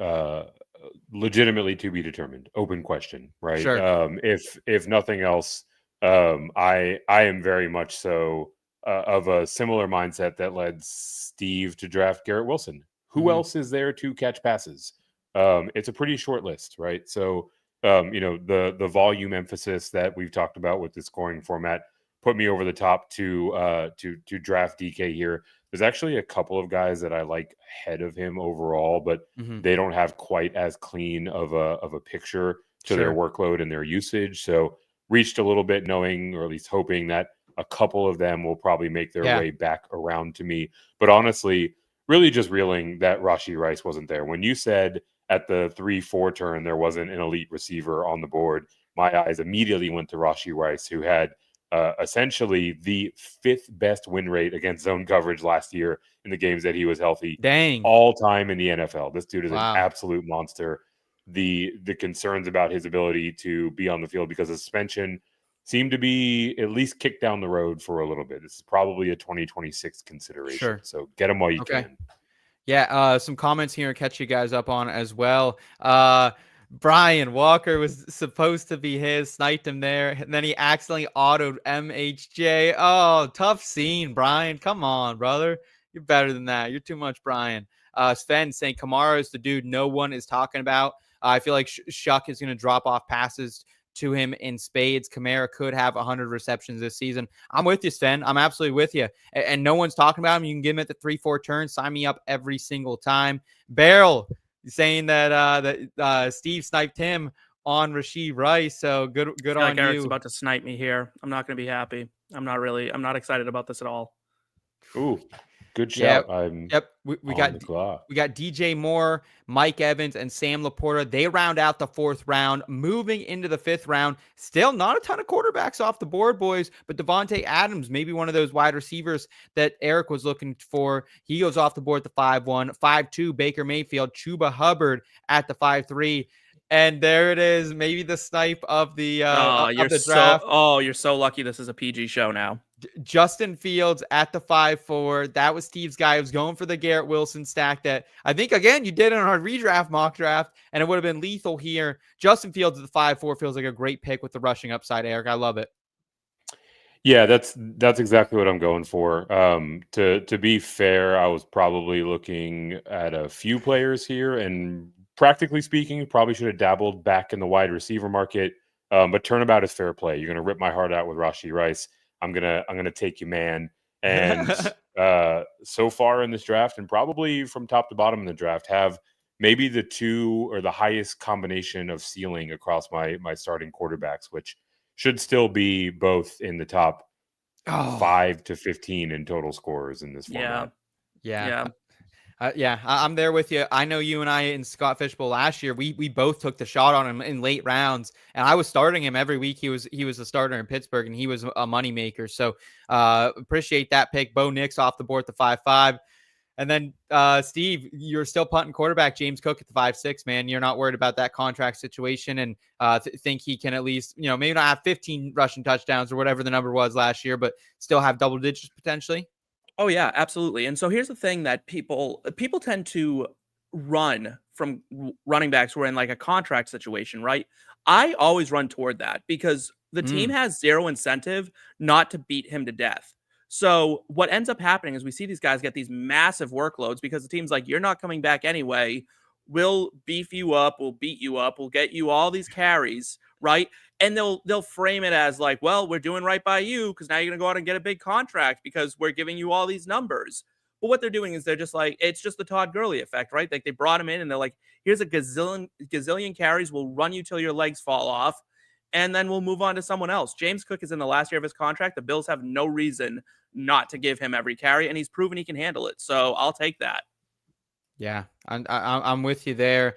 legitimately to be determined. Open question, right? Sure. If nothing else, I am very much so of a similar mindset that led Steve to draft Garrett Wilson, Who else is there to catch passes? It's a pretty short list, right? So, the volume emphasis that we've talked about with the scoring format put me over the top to draft DK here. There's actually a couple of guys that I like ahead of him overall, but they don't have quite as clean of a picture to their workload and their usage. So reached a little bit knowing, or at least hoping, that a couple of them will probably make their way back around to me. But honestly, really just reeling that Rashee Rice wasn't there. When you said at the 3-4 turn there wasn't an elite receiver on the board, my eyes immediately went to Rashee Rice, who had essentially the 5th best win rate against zone coverage last year in the games that he was healthy. Dang. All time in the NFL. This dude is an absolute monster. The concerns about his ability to be on the field because of suspension seem to be at least kicked down the road for a little bit. This is probably a 2026 consideration. Sure. So get him while you can. Yeah, some comments here to catch you guys up on as well. Brian Walker was supposed to be his, sniped him there, and then he accidentally autoed MHJ. Oh, tough scene, Brian. Come on, brother. You're better than that. You're too much, Brian. Sven saying Kamara is the dude no one is talking about. I feel like Shuck is going to drop off passes to him in spades. Kamara could have 100 receptions this season. I'm with you, Sven. I'm absolutely with you. And no one's talking about him. You can give him at the 3-4 turn. Sign me up every single time. Barrel saying that Steve sniped him on Rashee Rice. So good on Eric's you. About to snipe me here. I'm not going to be happy. I'm not excited about this at all. Ooh, good shout. We got DJ Moore, Mike Evans, and Sam Laporta. They round out the 4th round. Moving into the 5th round, still not a ton of quarterbacks off the board, boys, but Devontae Adams, maybe one of those wide receivers that Eric was looking for. He goes off the board at the 5-1. 5-2, Baker Mayfield, Chuba Hubbard at the 5-3. And there it is, maybe the snipe of the draft. You're so lucky this is a PG show now. Justin Fields at the 5-4. That was Steve's guy. He was going for the Garrett Wilson stack that I think, again, you did in our redraft mock draft, and it would have been lethal here. Justin Fields at the 5-4 feels like a great pick with the rushing upside, Eric. I love it. Yeah, that's exactly what I'm going for. To be fair, I was probably looking at a few players here, and practically speaking, probably should have dabbled back in the wide receiver market. But turnabout is fair play. You're going to rip my heart out with Rashee Rice. I'm gonna take you, man. And so far in this draft, and probably from top to bottom in the draft, have maybe the 2 or the highest combination of ceiling across my starting quarterbacks, which should still be both in the top 5 to 15 in total scores in this format. Yeah. I'm there with you. I know you and I in Scott Fishbowl last year, we both took the shot on him in late rounds, and I was starting him every week. He was a starter in Pittsburgh, and he was a moneymaker. So appreciate that pick. Bo Nix off the board at the 5-5. And then Steve, you're still punting quarterback James Cook at the 5-6, man. You're not worried about that contract situation, and think he can at least, maybe not have 15 rushing touchdowns or whatever the number was last year, but still have double digits potentially. Oh yeah, absolutely. And so here's the thing that people tend to run from running backs who are in like a contract situation, right? I always run toward that because the team has zero incentive not to beat him to death. So what ends up happening is we see these guys get these massive workloads because the team's like, you're not coming back anyway. We'll beef you up. We'll beat you up. We'll get you all these carries, right? And they'll frame it as like, well, we're doing right by you because now you're going to go out and get a big contract because we're giving you all these numbers. But what they're doing is they're just like, it's just the Todd Gurley effect, right? Like they brought him in and they're like, here's a gazillion carries. We'll run you till your legs fall off. And then we'll move on to someone else. James Cook is in the last year of his contract. The Bills have no reason not to give him every carry, and he's proven he can handle it. So I'll take that. Yeah, I'm with you there.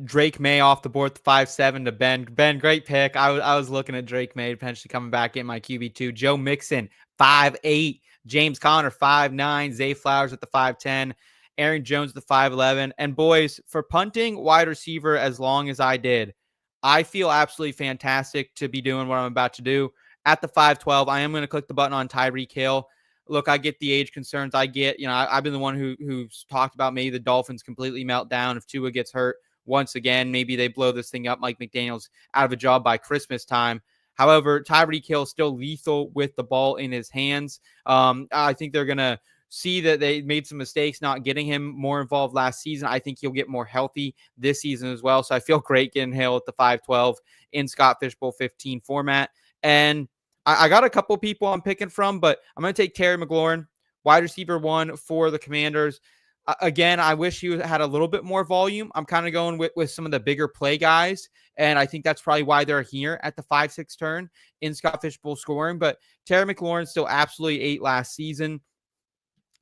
Drake May off the board, 5-7 to Ben. Ben, great pick. I was looking at Drake May potentially coming back in my QB2. Joe Mixon, 5-8. James Conner, 5-9. Zay Flowers at the 5-10. Aaron Jones at the 5-11. And boys, for punting wide receiver as long as I did, I feel absolutely fantastic to be doing what I'm about to do. At the 5-12, I am going to click the button on Tyreek Hill. Look, I get the age concerns. I get, I've been the one who's talked about maybe the Dolphins completely melt down if Tua gets hurt once again. Maybe they blow this thing up. Mike McDaniel's out of a job by Christmas time. However, Tyreek Hill is still lethal with the ball in his hands. I think they're going to see that they made some mistakes not getting him more involved last season. I think he'll get more healthy this season as well. So I feel great getting Hill at the 512 in Scott Fishbowl 15 format. And I got a couple people I'm picking from, but I'm going to take Terry McLaurin, wide receiver 1 for the Commanders. Again, I wish he had a little bit more volume. I'm kind of going with some of the bigger play guys, and I think that's probably why they're here at the 5-6 turn in Scott Fishbowl scoring. But Terry McLaurin still absolutely ate last season.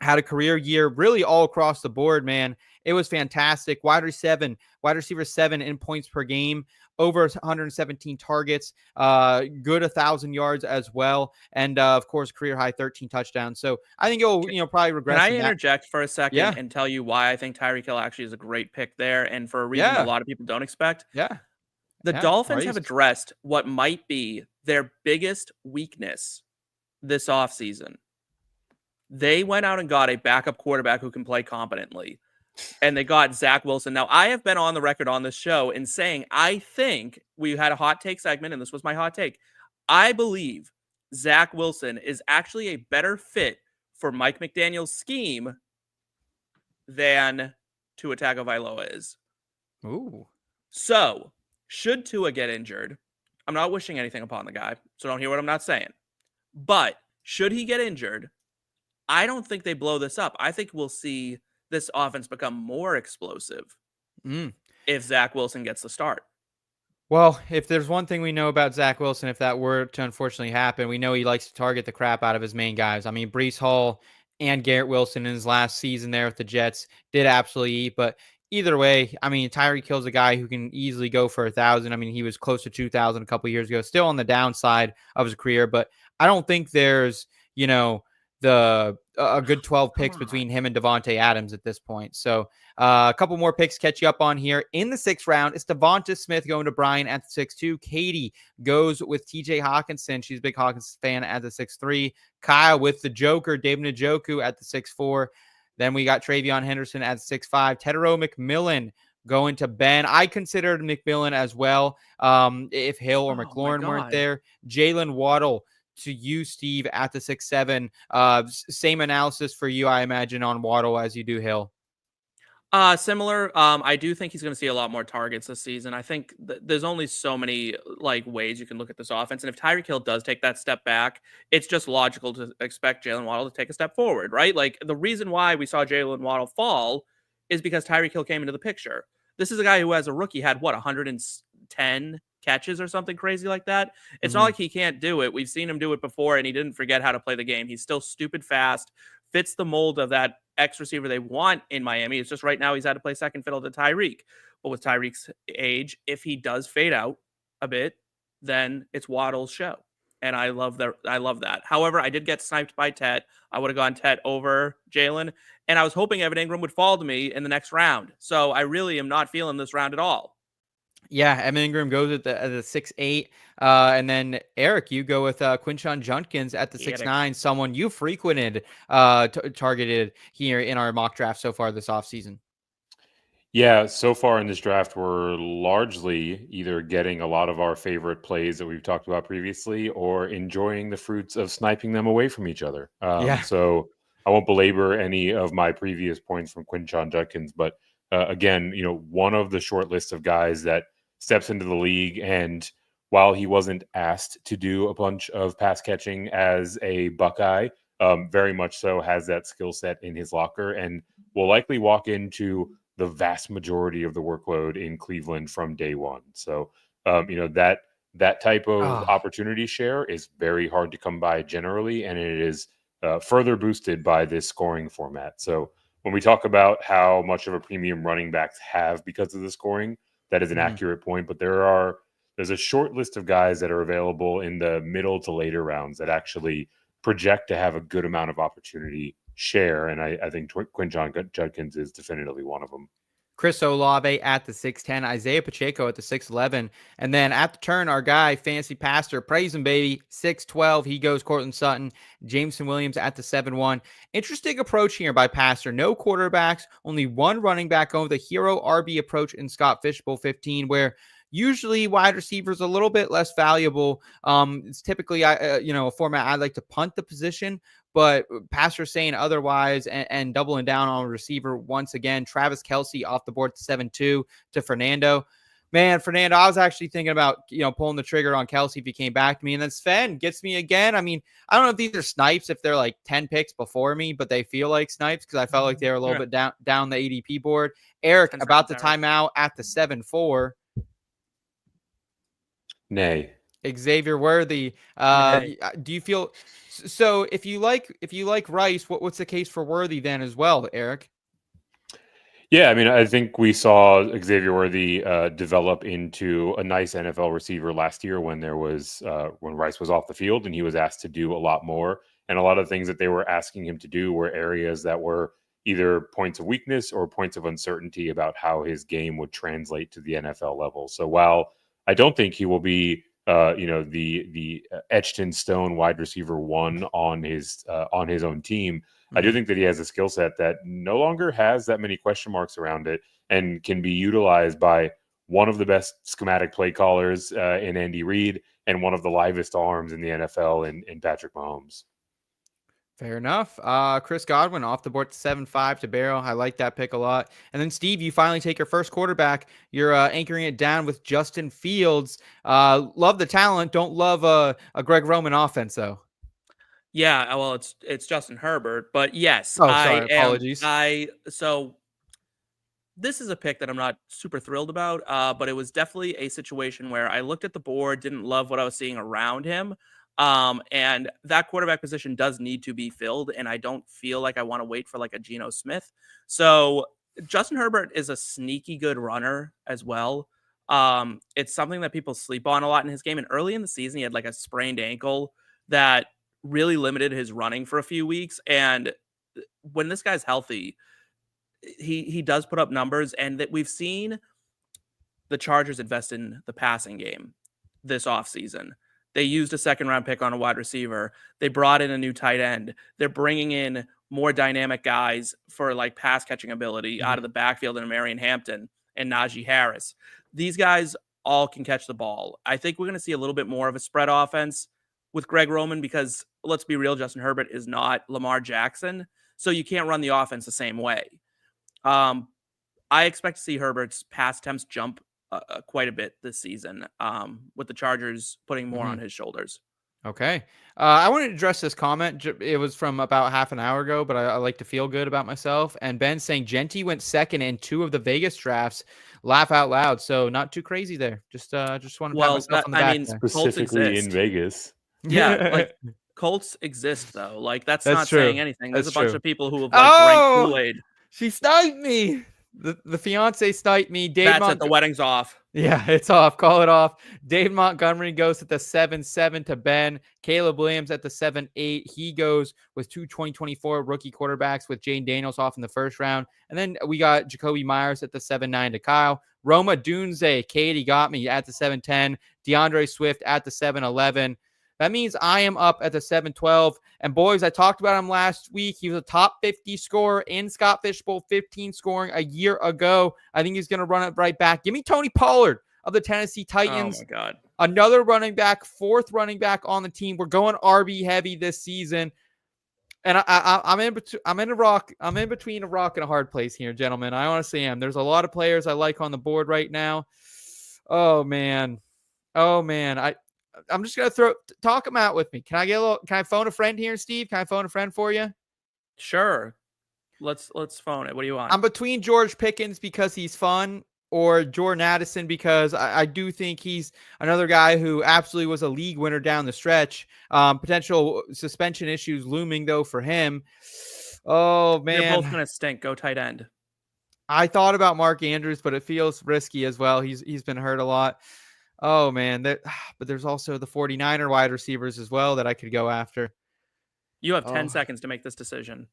Had a career year really all across the board, man. It was fantastic. Wide receiver 7 in points per game, over 117 targets, good 1,000 yards as well, and of course, career high 13 touchdowns. So I think it'll probably regress. Can I interject for a second Yeah. and tell you why I think Tyreek Hill actually is a great pick there, and for a reason a lot of people don't expect? Yeah. The Yeah, Dolphins please. have addressed what might be their biggest weakness this offseason. They went out and got a backup quarterback who can play competently, and they got Zach Wilson. Now, I have been on the record on this show in saying I think we had a hot take segment, and this was my hot take. I believe Zach Wilson is actually a better fit for Mike McDaniel's scheme than Tua Tagovailoa is. Ooh. So, should Tua get injured, I'm not wishing anything upon the guy, so don't hear what I'm not saying. But should he get injured, I don't think they blow this up. I think we'll see this offense become more explosive if Zach Wilson gets the start. Well, if there's one thing we know about Zach Wilson, if that were to unfortunately happen, we know he likes to target the crap out of his main guys. I mean, Breece Hall and Garrett Wilson in his last season there with the Jets did absolutely eat. But either way, I mean, Tyreek Hill's a guy who can easily go for 1,000. I mean, he was close to 2,000 a couple of years ago, still on the downside of his career. But I don't think there's, a good 12 picks between him and Devontae Adams at this point. So a couple more picks catch you up on here. In the 6th round, it's Devonta Smith going to Brian at the 6-2. Katie goes with TJ Hawkinson. She's a big Hawkins fan at the 6-3. Kyle with the Joker, David Njoku at the 6-4. Then we got Travion Henderson at the 6-5. Tedero McMillan going to Ben. I considered McMillan as well if Hill or McLaurin weren't there. Jalen Waddle to you, Steve, at the 6-7. Same analysis for you, I imagine, on Waddle as you do Hill. Similar. I do think he's going to see a lot more targets this season. I think there's only so many ways you can look at this offense. And if Tyreek Hill does take that step back, it's just logical to expect Jalen Waddle to take a step forward, right? Like, the reason why we saw Jalen Waddle fall is because Tyreek Hill came into the picture. This is a guy who, as a rookie, had 110 catches or something crazy like that. It's not like he can't do it. We've seen him do it before, and he didn't forget how to play the game. He's still stupid fast, fits the mold of that X receiver they want in Miami. It's just right now he's had to play second fiddle to Tyreek. But with Tyreek's age, if he does fade out a bit, then it's Waddle's show. And I love that. However, I did get sniped by Tet. I would have gone Tet over Jalen. And I was hoping Evan Ingram would fall to me in the next round. So I really am not feeling this round at all. Yeah, Evan Ingram goes at the 6-8. And then, Eric, you go with Quinshon Judkins at the 6-9, someone you frequented, targeted here in our mock draft so far this offseason. Yeah, so far in this draft, we're largely either getting a lot of our favorite plays that we've talked about previously or enjoying the fruits of sniping them away from each other. So I won't belabor any of my previous points from Quinshon Judkins, but again, one of the short list of guys that steps into the league, and while he wasn't asked to do a bunch of pass catching as a Buckeye, very much so has that skill set in his locker and will likely walk into the vast majority of the workload in Cleveland from day one. So, that type of opportunity share is very hard to come by generally, and it is further boosted by this scoring format. So when we talk about how much of a premium running backs have because of the scoring, that is an accurate point, but there's a short list of guys that are available in the middle to later rounds that actually project to have a good amount of opportunity share, and I think Quinshon Judkins is definitively one of them. Chris Olave at the 6-10, Isaiah Pacheco at the 6-11, and then at the turn, our guy, Fantasy Pastor, praise him, baby, 6-12, he goes Cortland Sutton, Jameson Williams at the 7-1. Interesting approach here by Pastor. No quarterbacks, only one running back going with a hero RB approach in Scott Fishbowl 15, where usually wide receivers a little bit less valuable. It's typically, a format I like to punt the position but pastors saying otherwise and doubling down on receiver once again. Travis Kelce off the board 7-2 to Fernando. Man, Fernando, I was actually thinking about, pulling the trigger on Kelce if he came back to me. And then Sven gets me again. I mean, I don't know if these are snipes, if they're like 10 picks before me, but they feel like snipes because I felt like they were a little bit down the ADP board. Eric, about the timeout at the 7-4. Nay. Xavier Worthy. Do you feel so? If you like Rice, what's the case for Worthy then as well, Eric? Yeah, I mean, I think we saw Xavier Worthy develop into a nice NFL receiver last year when when Rice was off the field and he was asked to do a lot more. And a lot of things that they were asking him to do were areas that were either points of weakness or points of uncertainty about how his game would translate to the NFL level. So while I don't think he will be, the etched in stone wide receiver one on his own team, I do think that he has a skill set that no longer has that many question marks around it and can be utilized by one of the best schematic play callers in Andy Reid and one of the livest arms in the NFL in Patrick Mahomes. Fair enough. Chris Godwin off the board 7-5 to Barrow. I like that pick a lot. And then Steve, you finally take your first quarterback. You're anchoring it down with Justin Fields. Love the talent. Don't love a Greg Roman offense though. Yeah, well, it's Justin Herbert, but yes, Oh, sorry, apologies. So this is a pick that I'm not super thrilled about, but it was definitely a situation where I looked at the board, didn't love what I was seeing around him, and that quarterback position does need to be filled, and I don't feel like I want to wait for like a Geno Smith. So Justin Herbert is a sneaky good runner as well. It's something that people sleep on a lot in his game, and early in the season, he had like a sprained ankle that really limited his running for a few weeks. And when this guy's healthy, he does put up numbers, and that we've seen the Chargers invest in the passing game this offseason. They used a second-round pick on a wide receiver. They brought in a new tight end. They're bringing in more dynamic guys for like pass-catching ability out of the backfield in Marion Hampton and Najee Harris. These guys all can catch the ball. I think we're going to see a little bit more of a spread offense with Greg Roman because, let's be real, Justin Herbert is not Lamar Jackson, so you can't run the offense the same way. I expect to see Herbert's pass attempts jump quite a bit this season, with the Chargers putting more on his shoulders. Okay. I wanted to address this comment. It was from about half an hour ago, but I like to feel good about myself. And Ben saying Jeanty went second in 2 of the Vegas drafts. Laugh out loud. So not too crazy there. Just want to pat myself on the back. Specifically in Vegas. Yeah, like Colts exist though. Like that's not true. saying anything. There's That's a bunch true. of people who have drank Kool-Aid. She sniped me. The fiance sniped me. That's it. The wedding's off. Yeah, it's off. Call it off. Dave Montgomery goes at the 7-7 to Ben. Caleb Williams at the 7-8. He goes with 2 2024 rookie quarterbacks with Jane Daniels off in the first round. And then we got Jacoby Myers at the 7-9 to Kyle. Roma Dunze, Katie got me at the 7-10. DeAndre Swift at the 7-11. That means I am up at the 7-12. And boys, I talked about him last week. He was a top 50 scorer in Scott Fishbowl, 15 scoring a year ago. I think he's going to run it right back. Give me Tony Pollard of the Tennessee Titans. Oh my God. Another running back, 4th running back on the team. We're going RB heavy this season. And I'm in between a rock and a hard place here, gentlemen. I honestly am. There's a lot of players I like on the board right now. Oh man. I'm just gonna talk them out with me. Can I phone a friend here, Steve? Can I phone a friend for you? Sure. Let's phone it. What do you want? I'm between George Pickens because he's fun, or Jordan Addison because I do think he's another guy who absolutely was a league winner down the stretch. Potential suspension issues looming though for him. Oh man, they're both gonna stink. Go tight end. I thought about Mark Andrews, but it feels risky as well. He's been hurt a lot. Oh, man. But there's also the 49er wide receivers as well that I could go after. You have 10 seconds to make this decision.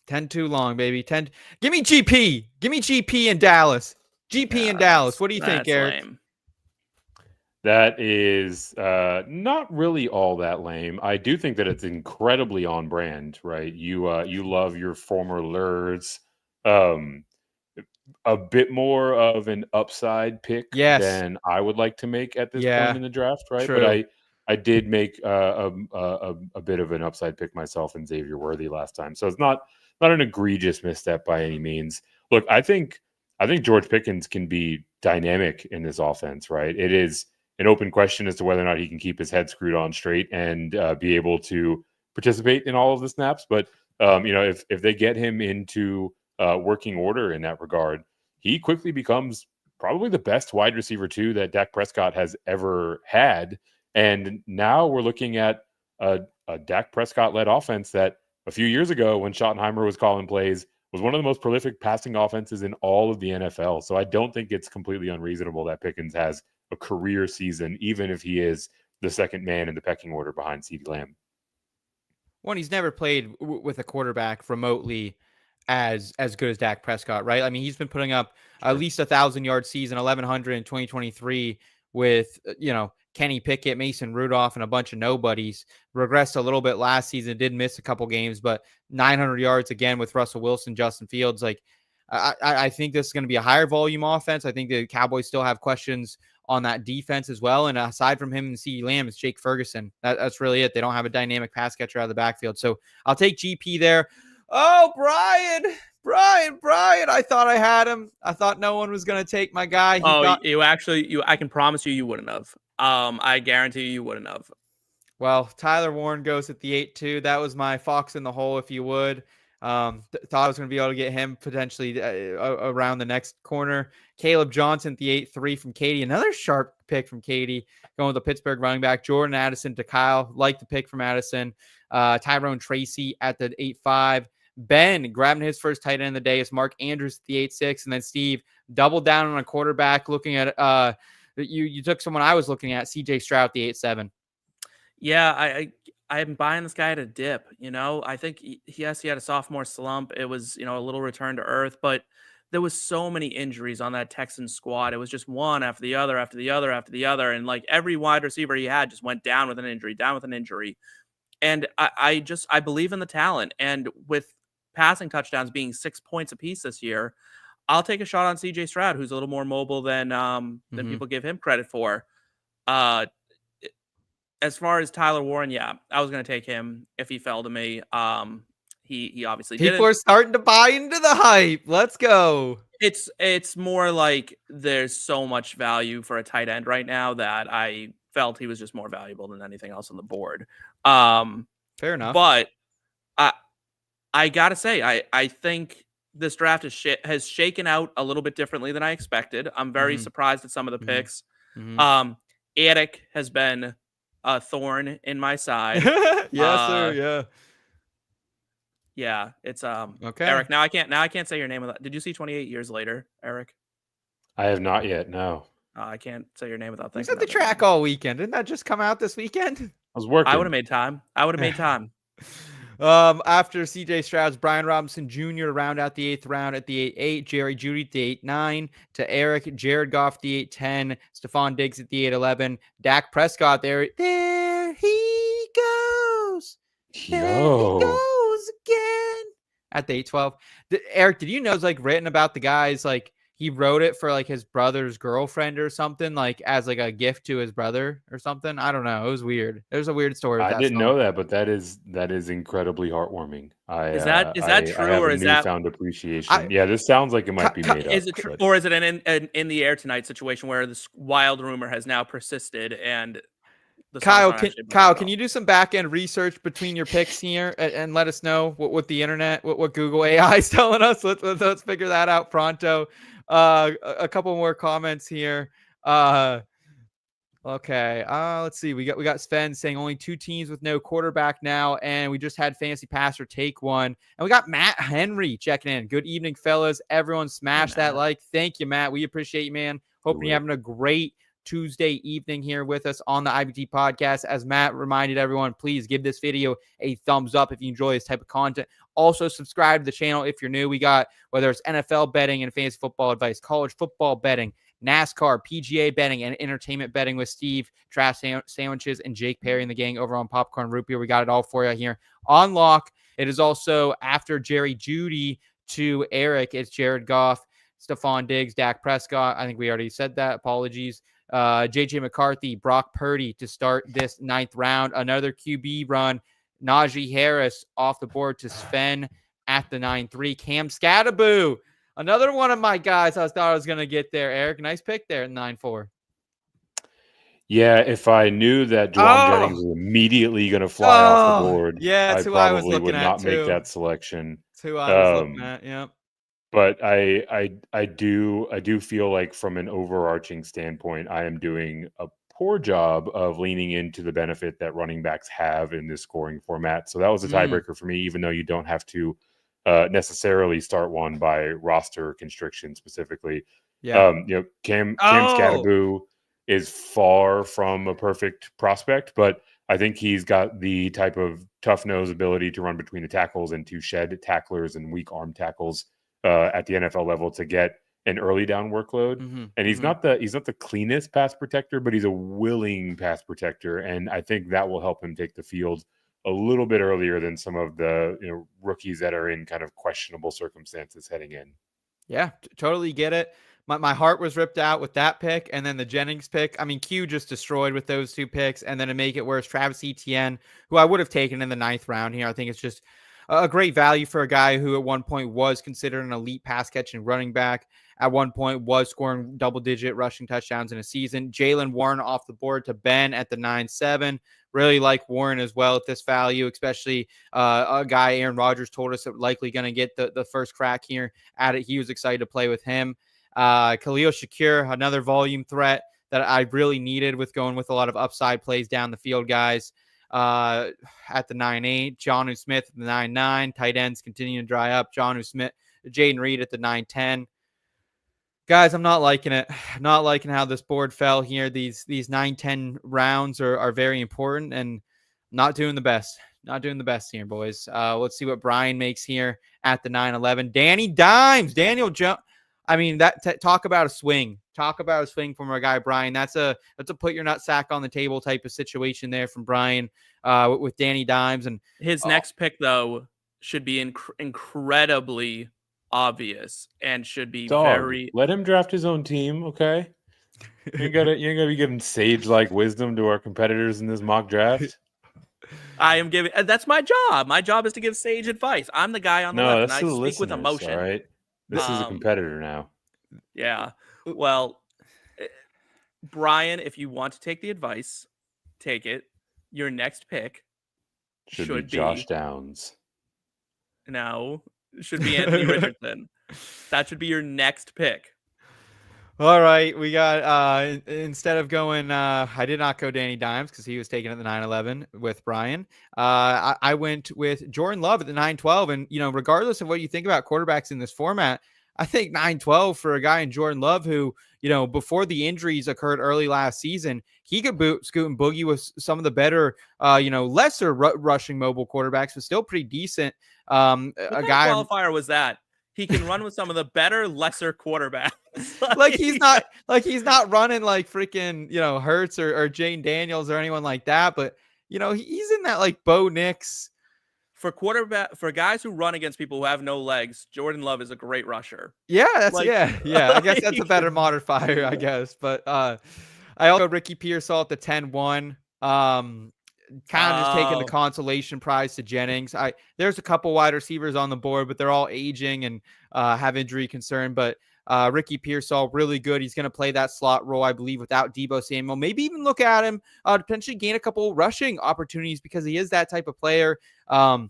10 too long, baby. 10. Give me GP. Give me GP in Dallas. GP in Dallas. What do you think, Eric? Lame. That is not really all that lame. I do think that it's incredibly on brand, right? You love your former lures. A bit more of an upside pick Yes. than I would like to make at this Yeah. point in the draft, right? True. But I did make a bit of an upside pick myself in Xavier Worthy last time, so it's not an egregious misstep by any means. Look, I think George Pickens can be dynamic in this offense, right? It is an open question as to whether or not he can keep his head screwed on straight and be able to participate in all of the snaps. But if they get him into working order in that regard, he quickly becomes probably the best wide receiver 2 that Dak Prescott has ever had. And now we're looking at a Dak Prescott-led offense that a few years ago, when Schottenheimer was calling plays, was one of the most prolific passing offenses in all of the NFL. So I don't think it's completely unreasonable that Pickens has a career season, even if he is the second man in the pecking order behind CeeDee Lamb. One, he's never played with a quarterback remotely as good as Dak Prescott, right? I mean, he's been putting up at least 1,000-yard season, 1,100 in 2023 with, Kenny Pickett, Mason Rudolph, and a bunch of nobodies. Regressed a little bit last season, did miss a couple games, but 900 yards again with Russell Wilson, Justin Fields. Like, I think this is going to be a higher volume offense. I think the Cowboys still have questions on that defense as well. And aside from him and CeeDee Lamb, it's Jake Ferguson. That's really it. They don't have a dynamic pass catcher out of the backfield. So I'll take GP there. Oh, Brian, I thought I had him. I thought no one was going to take my guy. I can promise you wouldn't have. I guarantee you wouldn't have. Well, Tyler Warren goes at the 8-2. That was my fox in the hole, if you would. Thought I was going to be able to get him potentially around the next corner. Caleb Johnson at the 8-3 from Katie. Another sharp pick from Katie, going with the Pittsburgh running back. Jordan Addison to Kyle. Like the pick from Addison. Tyrone Tracy at the 8-5. Ben grabbing his first tight end of the day is Mark Andrews at the 8-6. And then Steve doubled down on a quarterback, looking at you took someone I was looking at, CJ Stroud at the 8-7. Yeah, I'm buying this guy at a dip. I think he had a sophomore slump. It was, a little return to earth, but there was so many injuries on that Texans squad. It was just one after the other, after the other, after the other. And like every wide receiver he had just went down with an injury. And I believe in the talent. And with passing touchdowns being 6 points apiece this year, I'll take a shot on CJ Stroud, who's a little more mobile than people give him credit for. As far as Tyler Warren, yeah, I was going to take him if he fell to me. He obviously didn't. People are starting to buy into the hype. Let's go. It's more like there's so much value for a tight end right now that I felt he was just more valuable than anything else on the board. Fair enough. But I got to say, I think this draft has shaken out a little bit differently than I expected. I'm very surprised at some of the picks. Attic has been a thorn in my side. Yes, sir. Yeah. Yeah, it's okay. Eric. Now I can't say your name. Did you see 28 Years Later, Eric? I have not yet. No. I can't say your name without He's thinking. at the track all weekend. Didn't that just come out this weekend? I was working. I would have made time. After CJ Stroud's Brian Robinson Jr. to round out the 8th round at the 8-8, Jerry Jeudy at the 8-9, to Eric, Jared Goff at the 8-10, Stephon Diggs at the 8-11, Dak Prescott there he goes. There he goes again at the 8-12. Eric, did you know it's like written about the guys, like he wrote it for like his brother's girlfriend or something, like as like a gift to his brother or something? I don't know. It was weird. There's a weird story. I didn't know that, but that is incredibly heartwarming. Is that true, or is that newfound appreciation? Yeah, this sounds like it might be made up. Is it true, or is it an in the air tonight situation where this wild rumor has now persisted and Kyle, can you do some back end research between your picks here and let us know what the internet, what Google AI is telling us? Let's figure that out pronto. A couple more comments here. Okay. Let's see. We got Sven saying only 2 teams with no quarterback now, and we just had Fantasy Passer take one. And we got Matt Henry checking in. Good evening, fellas. Everyone smash that like. Thank you, Matt. We appreciate you, man. Hoping you're having a great Tuesday evening here with us on the IBT podcast. As Matt reminded everyone, please give this video a thumbs up if you enjoy this type of content. Also, subscribe to the channel if you're new. We got, whether it's NFL betting and fantasy football advice, college football betting, NASCAR, PGA betting, and entertainment betting with Steve, Trash Sandwiches, and Jake Perry and the gang over on Popcorn Root Beer. We got it all for you here on lock. It is also after Jerry Jeudy to Eric. It's Jared Goff Stephon Diggs, Dak Prescott. I think we already said that. Apologies. JJ McCarthy, Brock Purdy to start this 9th round. Another QB run. Najee Harris off the board to Sven at the 9-3. Cam Scattaboo, another one of my guys I thought I was going to get there. Eric, nice pick there at 9-4. Yeah, if I knew that Jawan Jennings was immediately going to fly off the board, yeah, I probably would not make that selection. That's who I was looking at. Yeah. But I do feel like from an overarching standpoint, I am doing a poor job of leaning into the benefit that running backs have in this scoring format. So that was a tiebreaker for me, even though you don't have to necessarily start one by roster constriction specifically. Yeah. Cam Scattaboo is far from a perfect prospect, but I think he's got the type of tough nose ability to run between the tackles and to shed tacklers and weak arm tackles at the NFL level to get an early down workload. And he's not the cleanest pass protector, but he's a willing pass protector. And I think that will help him take the field a little bit earlier than some of the rookies that are in kind of questionable circumstances heading in. Yeah, totally get it. My heart was ripped out with that pick, and then the Jennings pick. I mean, Q just destroyed with those 2 picks, and then to make it worse, Travis Etienne, who I would have taken in the 9th round here. I think it's just a great value for a guy who at one point was considered an elite pass catching running back. At one point was scoring double-digit rushing touchdowns in a season. Jaylen Warren off the board to Ben at the 9-7. Really like Warren as well at this value, especially a guy Aaron Rodgers told us that likely going to get the first crack here at it. He was excited to play with him. Khalil Shakir, another volume threat that I really needed with going with a lot of upside plays down the field, guys. At the 9-8, Jonnu Smith at the 9-9. Tight ends continuing to dry up. Jonnu Smith, Jaden Reed at the 9-10. Guys, I'm not liking it. Not liking how this board fell here. These 9-10 rounds are very important, and not doing the best. Not doing the best here, boys. Let's see what Brian makes here at the 9-11. Danny Dimes, Daniel Jones. I mean, talk about a swing. Talk about a swing from our guy Brian. That's a put your nutsack on the table type of situation there from Brian with Danny Dimes. And his next pick though should be incredibly obvious and should be very. Let him draft his own team, okay? You ain't gotta be giving sage-like wisdom to our competitors in this mock draft. I am giving. That's my job. My job is to give sage advice. I'm the guy on the left, and I speak with emotion. All right. This is a competitor now. Yeah. Well, Brian, if you want to take the advice, take it. Your next pick should be Josh Downs. No, should be Anthony Richardson. That should be your next pick. All right, we got instead of going, I did not go Danny Dimes because he was taken at the 9-11 with Brian. I went with Jordan Love at the 9-12, and regardless of what you think about quarterbacks in this format, I think 9-12 for a guy in Jordan Love who, before the injuries occurred early last season, he could scoot and boogie with some of the better, lesser rushing mobile quarterbacks, but still pretty decent. What qualifier was that? He can run with some of the better, lesser quarterbacks. he's not running like freaking, Hurts or Jane Daniels or anyone like that. But, he's in that like Bo Nix. For guys who run against people who have no legs, Jordan Love is a great rusher. Yeah, yeah. I guess that's a better modifier, I guess. But I also Ricky Pearsall at the 10-1. Kind of just taking the consolation prize to Jennings. There's a couple wide receivers on the board, but they're all aging and have injury concern. But Ricky Pearsall, really good. He's going to play that slot role, I believe, without Deebo Samuel. Maybe even look at him potentially gain a couple rushing opportunities because he is that type of player. So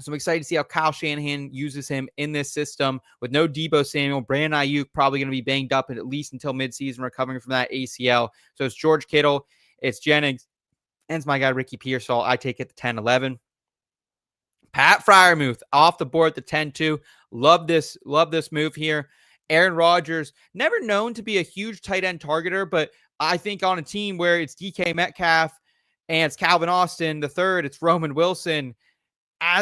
I'm excited to see how Kyle Shanahan uses him in this system with no Deebo Samuel. Brandon Ayuk probably going to be banged up at least until midseason, recovering from that ACL. So it's George Kittle, it's Jennings, and it's my guy Ricky Pearsall. I take it to 10-11. Pat Freiermuth off the board at the 10-2. Love this move here. Aaron Rodgers, never known to be a huge tight end targeter, but I think on a team where it's DK Metcalf and it's Calvin Austin, the third, it's Roman Wilson,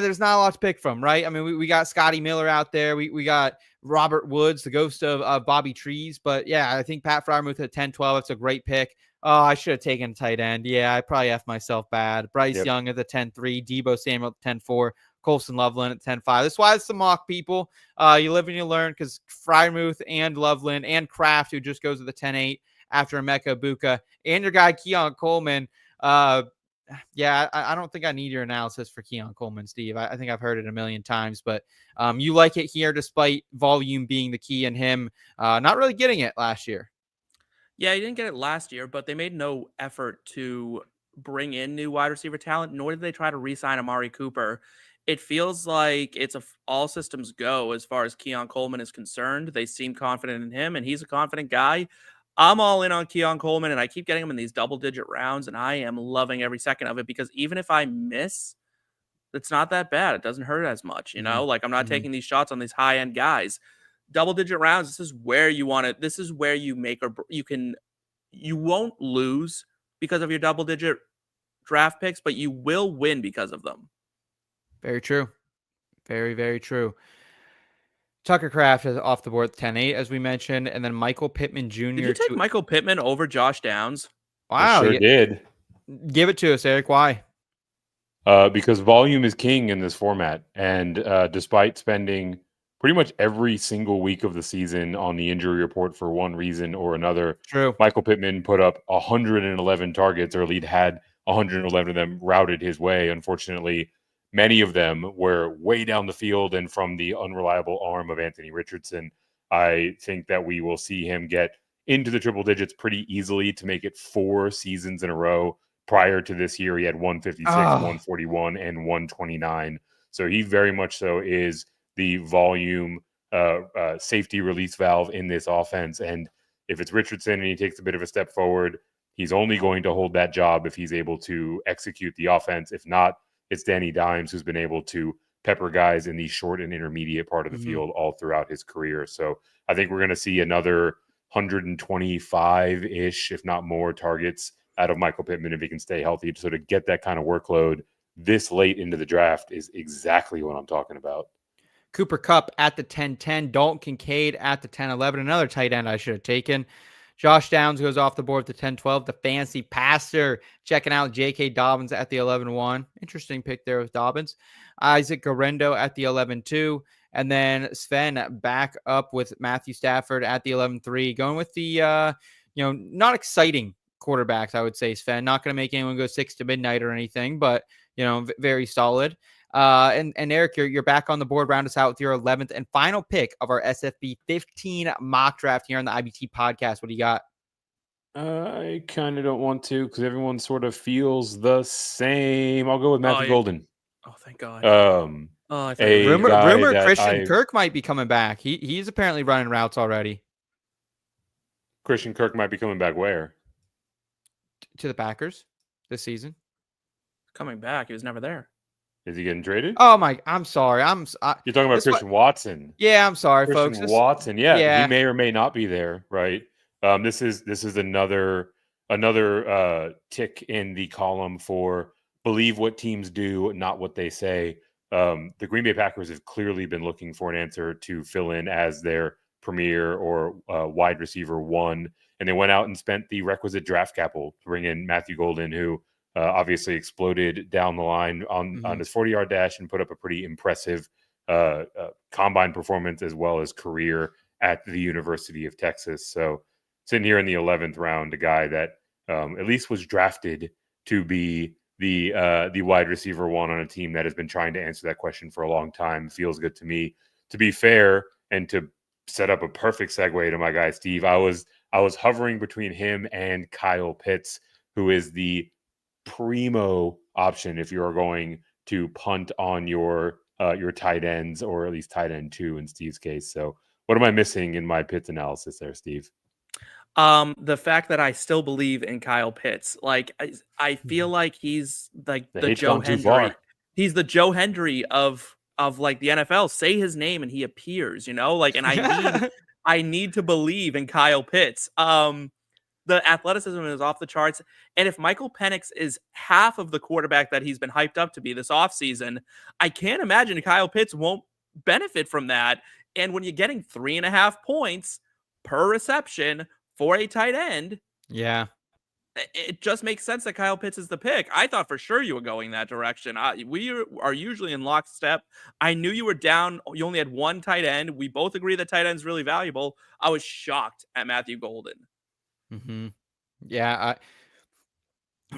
there's not a lot to pick from, right? I mean, we got Scotty Miller out there. We got Robert Woods, the ghost of Bobby Trees. But, yeah, I think Pat Freiermuth at 10-12, that's a great pick. Oh, I should have taken a tight end. Yeah, I probably F myself bad. Bryce Young at the 10-3, Deebo Samuel at the 10-4, Colson Loveland at 10-5. That's why it's the mock, people. You live and you learn, because Frymuth and Loveland and Kraft, who just goes to the 10-8 after Emeka Ibuka, and your guy Keon Coleman. Yeah, I don't think I need your analysis for Keon Coleman, Steve. I think I've heard it a million times, but you like it here despite volume being the key, and him not really getting it last year. Yeah, he didn't get it last year, but they made no effort to bring in new wide receiver talent, nor did they try to re-sign Amari Cooper. It feels like it's all systems go as far as Keon Coleman is concerned. They seem confident in him, and he's a confident guy. I'm all in on Keon Coleman, and I keep getting him in these double-digit rounds, and I am loving every second of it, because even if I miss, it's not that bad. It doesn't hurt as much, you know? Like, I'm not taking these shots on these high-end guys. Double-digit rounds, this is where you want it. This is where you make or you won't lose because of your double-digit draft picks, but you will win because of them. Very true. Very, very true. Tucker Kraft is off the board 10-8, as we mentioned, and then Michael Pittman Jr. Did you take Michael Pittman over Josh Downs? Wow. I sure did. Give it to us, Eric. Why? Because volume is king in this format. And despite spending pretty much every single week of the season on the injury report for one reason or another, True. Michael Pittman put up 111 targets, or at least had 111 of them routed his way. Unfortunately, many of them were way down the field and from the unreliable arm of Anthony Richardson. I think that we will see him get into the triple digits pretty easily to make it 4 seasons in a row. Prior to this year, he had 156, 141, and 129. So he very much so is the volume safety release valve in this offense. And if it's Richardson and he takes a bit of a step forward, he's only going to hold that job if he's able to execute the offense. If not, it's Danny Dimes, who's been able to pepper guys in the short and intermediate part of the field all throughout his career. So I think we're going to see another 125-ish, if not more, targets out of Michael Pittman if he can stay healthy. So to get that kind of workload this late into the draft is exactly what I'm talking about. Cooper Kupp at the 10-10, Dalton Kincaid at the 10-11, another tight end I should have taken. Josh Downs goes off the board at the 10-12. The fancy passer checking out J.K. Dobbins at the 11-1. Interesting pick there with Dobbins. Isaac Garendo at the 11-2. And then Sven back up with Matthew Stafford at the 11-3. Going with the, not exciting quarterbacks, I would say, Sven. Not going to make anyone go 6 to midnight or anything, but, very solid. And Eric, you're back on the board. Round us out with your 11th and final pick of our SFB 15 mock draft here on the IBT podcast. What do you got? I kind of don't want to because everyone sort of feels the same. I'll go with Matthew Golden. Oh, thank God. Rumor Christian Kirk might be coming back. He's apparently running routes already. Christian Kirk might be coming back where? To the Packers this season. Coming back. He was never there. Is he getting traded? Oh my! I'm sorry. You're talking about Christian Watson. Yeah, I'm sorry, Christian folks. Watson. Yeah, he may or may not be there. Right. This is another tick in the column for believe what teams do, not what they say. The Green Bay Packers have clearly been looking for an answer to fill in as their premier or wide receiver one, and they went out and spent the requisite draft capital to bring in Matthew Golden, who obviously exploded down the line on his 40-yard dash and put up a pretty impressive combine performance as well as career at the University of Texas. So sitting here in the 11th round, a guy that at least was drafted to be the wide receiver one on a team that has been trying to answer that question for a long time. Feels good to me. To be fair, and to set up a perfect segue to my guy Steve, I was hovering between him and Kyle Pitts, who is the primo option if you're going to punt on your tight ends, or at least tight end 2 in Steve's case. So what am I missing in my Pitts analysis there, Steve? The fact that I still believe in Kyle Pitts. Like I feel like he's like the Joe Hendry. He's the Joe Hendry of like the NFL. Say his name and he appears, and I need to believe in Kyle Pitts. The athleticism is off the charts. And if Michael Penix is half of the quarterback that he's been hyped up to be this offseason, I can't imagine Kyle Pitts won't benefit from that. And when you're getting 3.5 points per reception for a tight end, yeah, it just makes sense that Kyle Pitts is the pick. I thought for sure you were going that direction. We are usually in lockstep. I knew you were down. You only had one tight end. We both agree that tight end is really valuable. I was shocked at Matthew Golden. Mm-hmm. Yeah,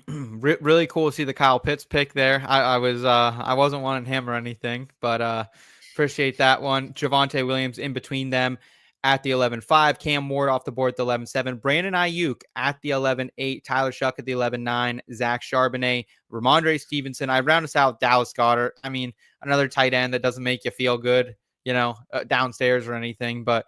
really cool to see the Kyle Pitts pick there. I wasn't wanting him or anything, but appreciate that one. Javonte Williams in between them at the 11-5. Cam Ward off the board at the 11-7. Brandon Ayuk at the 11-8. Tyler Shuck at the 11-9. Zach Charbonnet, Ramondre Stevenson. I round us out with Dallas Goedert. I mean, another tight end that doesn't make you feel good, downstairs or anything, but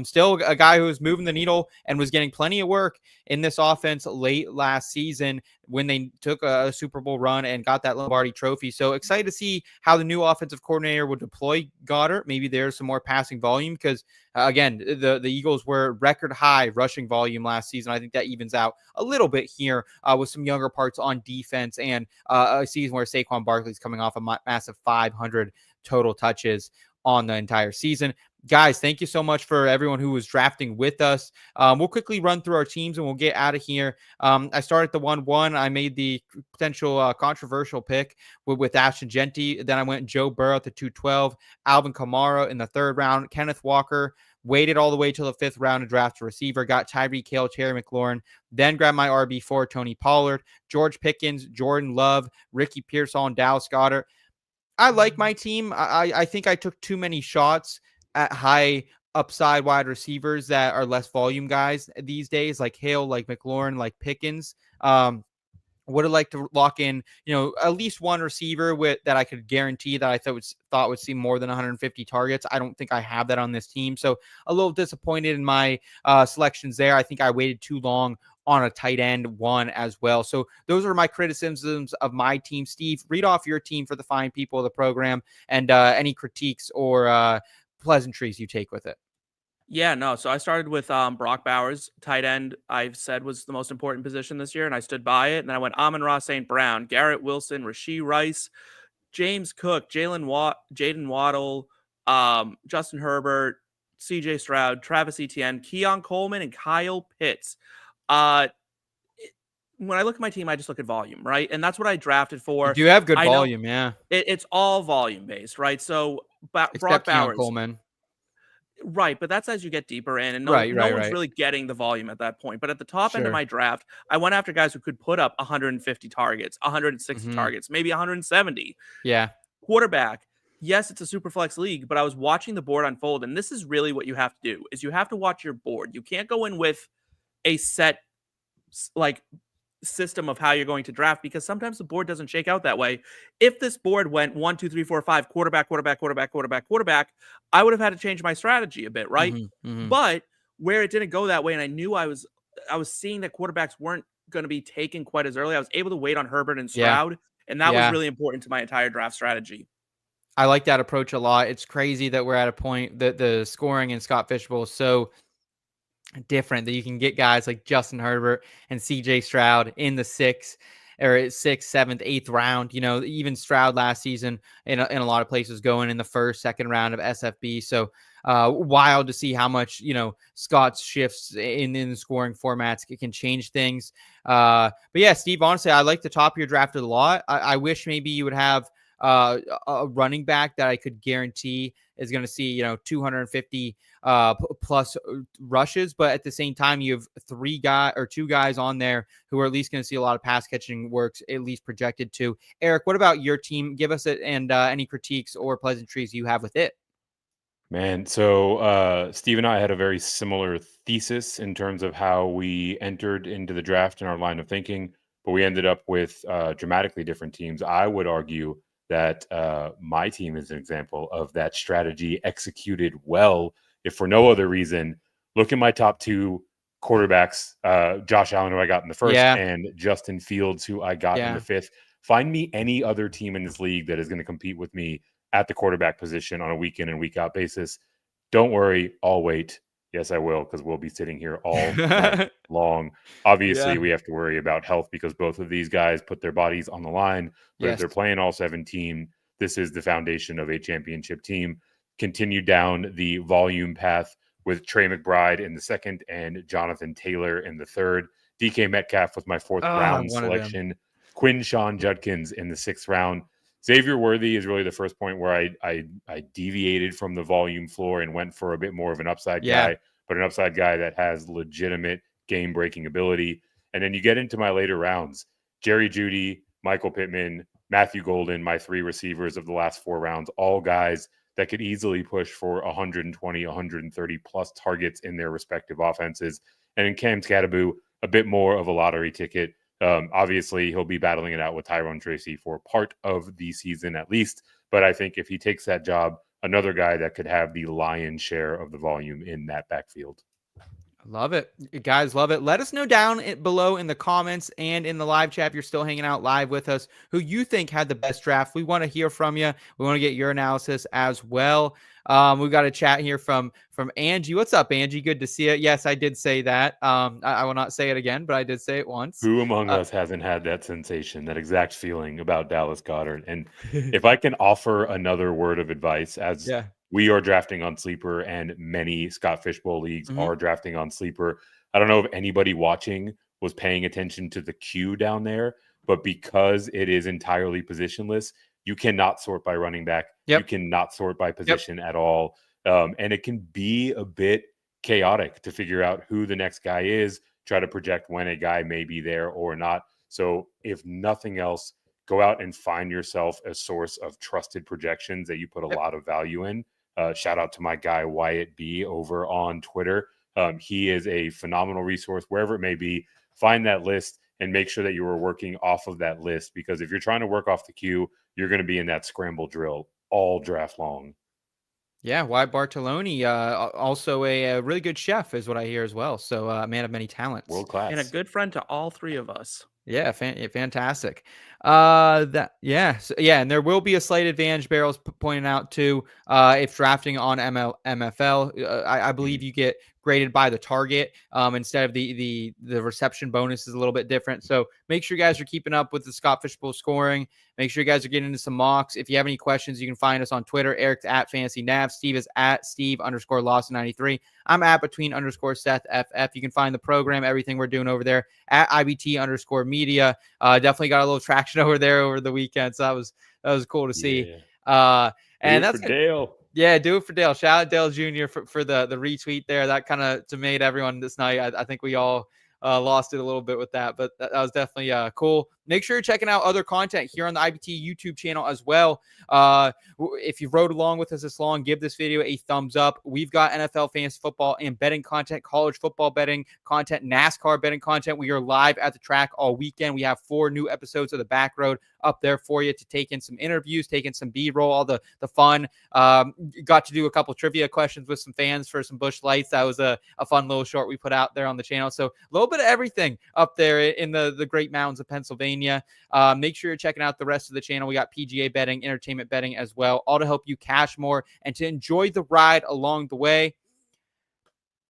still a guy who was moving the needle and was getting plenty of work in this offense late last season when they took a Super Bowl run and got that Lombardi trophy. So excited to see how the new offensive coordinator will deploy Goddard. Maybe there's some more passing volume because, again, the Eagles were record high rushing volume last season. I think that evens out a little bit here with some younger parts on defense and a season where Saquon Barkley's coming off a massive 500 total touches on the entire season. Guys, thank you so much for everyone who was drafting with us. We'll quickly run through our teams and we'll get out of here. I started the 1-1. I made the potential controversial pick with Ashton Jeanty. Then I went Joe Burrow at the 2-12, Alvin Kamara in the 3rd round, Kenneth Walker. Waited all the way till the 5th round to draft a receiver. Got Tyreek Hill, Terry McLaurin. Then grabbed my RB4, Tony Pollard, George Pickens, Jordan Love, Ricky Pearsall, and Dallas Goedert. I like my team. I think I took too many shots at high upside wide receivers that are less volume guys these days, like Hill, like McLaurin, like Pickens. Would have liked to lock in, at least one receiver that I could guarantee that I thought would see more than 150 targets. I don't think I have that on this team. So a little disappointed in my selections there. I think I waited too long on a tight end one as well. So those are my criticisms of my team. Steve, read off your team for the fine people of the program and any critiques or pleasantries you take with it. Yeah, no. So I started with Brock Bowers, tight end. I've said was the most important position this year, and I stood by it. And then I went Amon-Ra St. Brown, Garrett Wilson, Rashee Rice, James Cook, Jaden Waddle, Justin Herbert, CJ Stroud, Travis Etienne, Keon Coleman, and Kyle Pitts. When I look at my team, I just look at volume, right? And that's what I drafted for. You do have good volume, yeah. It's all volume based, right? So Brock Except Bowers. Keon Coleman. Right, but that's as you get deeper in, and no one's really getting the volume at that point. But at the top end of my draft, I went after guys who could put up 150 targets, 160 targets, maybe 170. Yeah. Quarterback, yes, it's a super flex league, but I was watching the board unfold, and this is really what you have to do, is you have to watch your board. You can't go in with a set, system of how you're going to draft because sometimes the board doesn't shake out that way. If this board went 1, 2, 3, 4, 5, quarterback, I would have had to change my strategy a bit, right? But where it didn't go that way, and I knew I was seeing that quarterbacks weren't going to be taken quite as early. I was able to wait on Herbert and Stroud, and that was really important to my entire draft strategy. I like that approach a lot. It's crazy that we're at a point that the scoring in Scott Fishbowl is so different that you can get guys like Justin Herbert and CJ Stroud in the 6th, 7th, 8th round. Even Stroud last season in a lot of places going in the 1st, 2nd round of SFB. So wild to see how much Scott's shifts in the scoring formats can change things. But yeah, Steve, honestly, I like the top of your draft a lot. I wish maybe you would have a running back that I could guarantee is going to see 250 plus rushes, but at the same time you have 2 guys on there who are at least going to see a lot of pass catching works, at least projected to. Eric, what about your team? Give us it and any critiques or pleasantries you have with it. Man, so Steve and I had a very similar thesis in terms of how we entered into the draft in our line of thinking, but we ended up with dramatically different teams. I would argue that my team is an example of that strategy executed well. If for no other reason, look at my top 2 quarterbacks, Josh Allen, who I got in the 1st, and Justin Fields, who I got in the 5th. Find me any other team in this league that is going to compete with me at the quarterback position on a week in and week out basis. Don't worry, I'll wait. Yes, I will, because we'll be sitting here all night long. Obviously, we have to worry about health because both of these guys put their bodies on the line. But if they're playing all 17, this is the foundation of a championship team. Continue down the volume path with Trey McBride in the 2nd and Jonathan Taylor in the 3rd. DK Metcalf was my fourth I round wanted him. selection. Quinshon Judkins in the 6th round. Xavier Worthy is really the first point where I deviated from the volume floor and went for a bit more of an upside guy, but an upside guy that has legitimate game-breaking ability. And then you get into my later rounds. Jerry Jeudy, Michael Pittman, Matthew Golden, my 3 receivers of the last 4 rounds, all guys that could easily push for 120, 130 plus targets in their respective offenses. And in Cam Skattebo, a bit more of a lottery ticket. Obviously, he'll be battling it out with Tyrone Tracy for part of the season at least. But I think if he takes that job, another guy that could have the lion's share of the volume in that backfield. Love it. You guys love it. Let us know down below in the comments and in the live chat if you're still hanging out live with us who you think had the best draft. We want to hear from you. We want to get your analysis as well. We've got a chat here from Angie. What's up, Angie? Good to see you. Yes, I did say that. I will not say it again, but I did say it once. Who among us hasn't had that sensation, that exact feeling about Dallas Goedert? And if I can offer another word of advice, as we are drafting on Sleeper and many Scott Fishbowl leagues are drafting on Sleeper. I don't know if anybody watching was paying attention to the queue down there, but because it is entirely positionless, you cannot sort by running back. You cannot sort by position at all. And it can be a bit chaotic to figure out who the next guy is, try to project when a guy may be there or not. So if nothing else, go out and find yourself a source of trusted projections that you put a lot of value in. Shout out to my guy Wyatt B over on Twitter. He is a phenomenal resource wherever it may be. Find that list and make sure that you are working off of that list, because if you're trying to work off the queue, you're going to be in that scramble drill all draft long. Yeah, Wyatt Bartoloni, also a really good chef is what I hear as well. So a man of many talents. World class. And a good friend to all 3 of us. Yeah, fantastic. And there will be a slight advantage, Barrels pointing out too. If drafting on MFL, I believe you get graded by the target instead of the reception bonus is a little bit different. So make sure you guys are keeping up with the Scott Fishbowl scoring. Make sure you guys are getting into some mocks. If you have any questions, you can find us on Twitter. Eric's at FantasyNav. Steve is at Steve_Lawson93. I'm at _Seth_FF. You can find the program, everything we're doing over there at IBT_media. Definitely got a little traction over there over the weekend. So that was cool to see. And that's for Dale. Yeah, do it for Dale. Shout out Dale Jr. for the retweet there. That kind of made everyone this night. I think we all lost it a little bit with that, but that was definitely cool. Make sure you're checking out other content here on the IBT YouTube channel as well. If you rode along with us this long, give this video a thumbs up. We've got NFL fantasy football and betting content, college football betting content, NASCAR betting content. We are live at the track all weekend. We have 4 new episodes of The Back Road up there for you to take in some interviews, take in some B-roll, all the fun. Got to do a couple trivia questions with some fans for some Busch Lights. That was a fun little short we put out there on the channel. So a little bit of everything up there in the Great Mountains of Pennsylvania. Make sure you're checking out the rest of the channel. We got PGA betting, entertainment betting as well, all to help you cash more and to enjoy the ride along the way.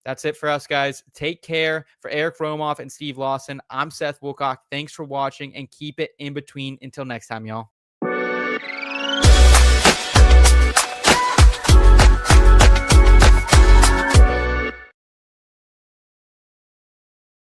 That's it for us, guys. Take care. For Eric Romoff and Steve Lawson, I'm Seth Wilcock. Thanks for watching, and keep it in between until next time, y'all.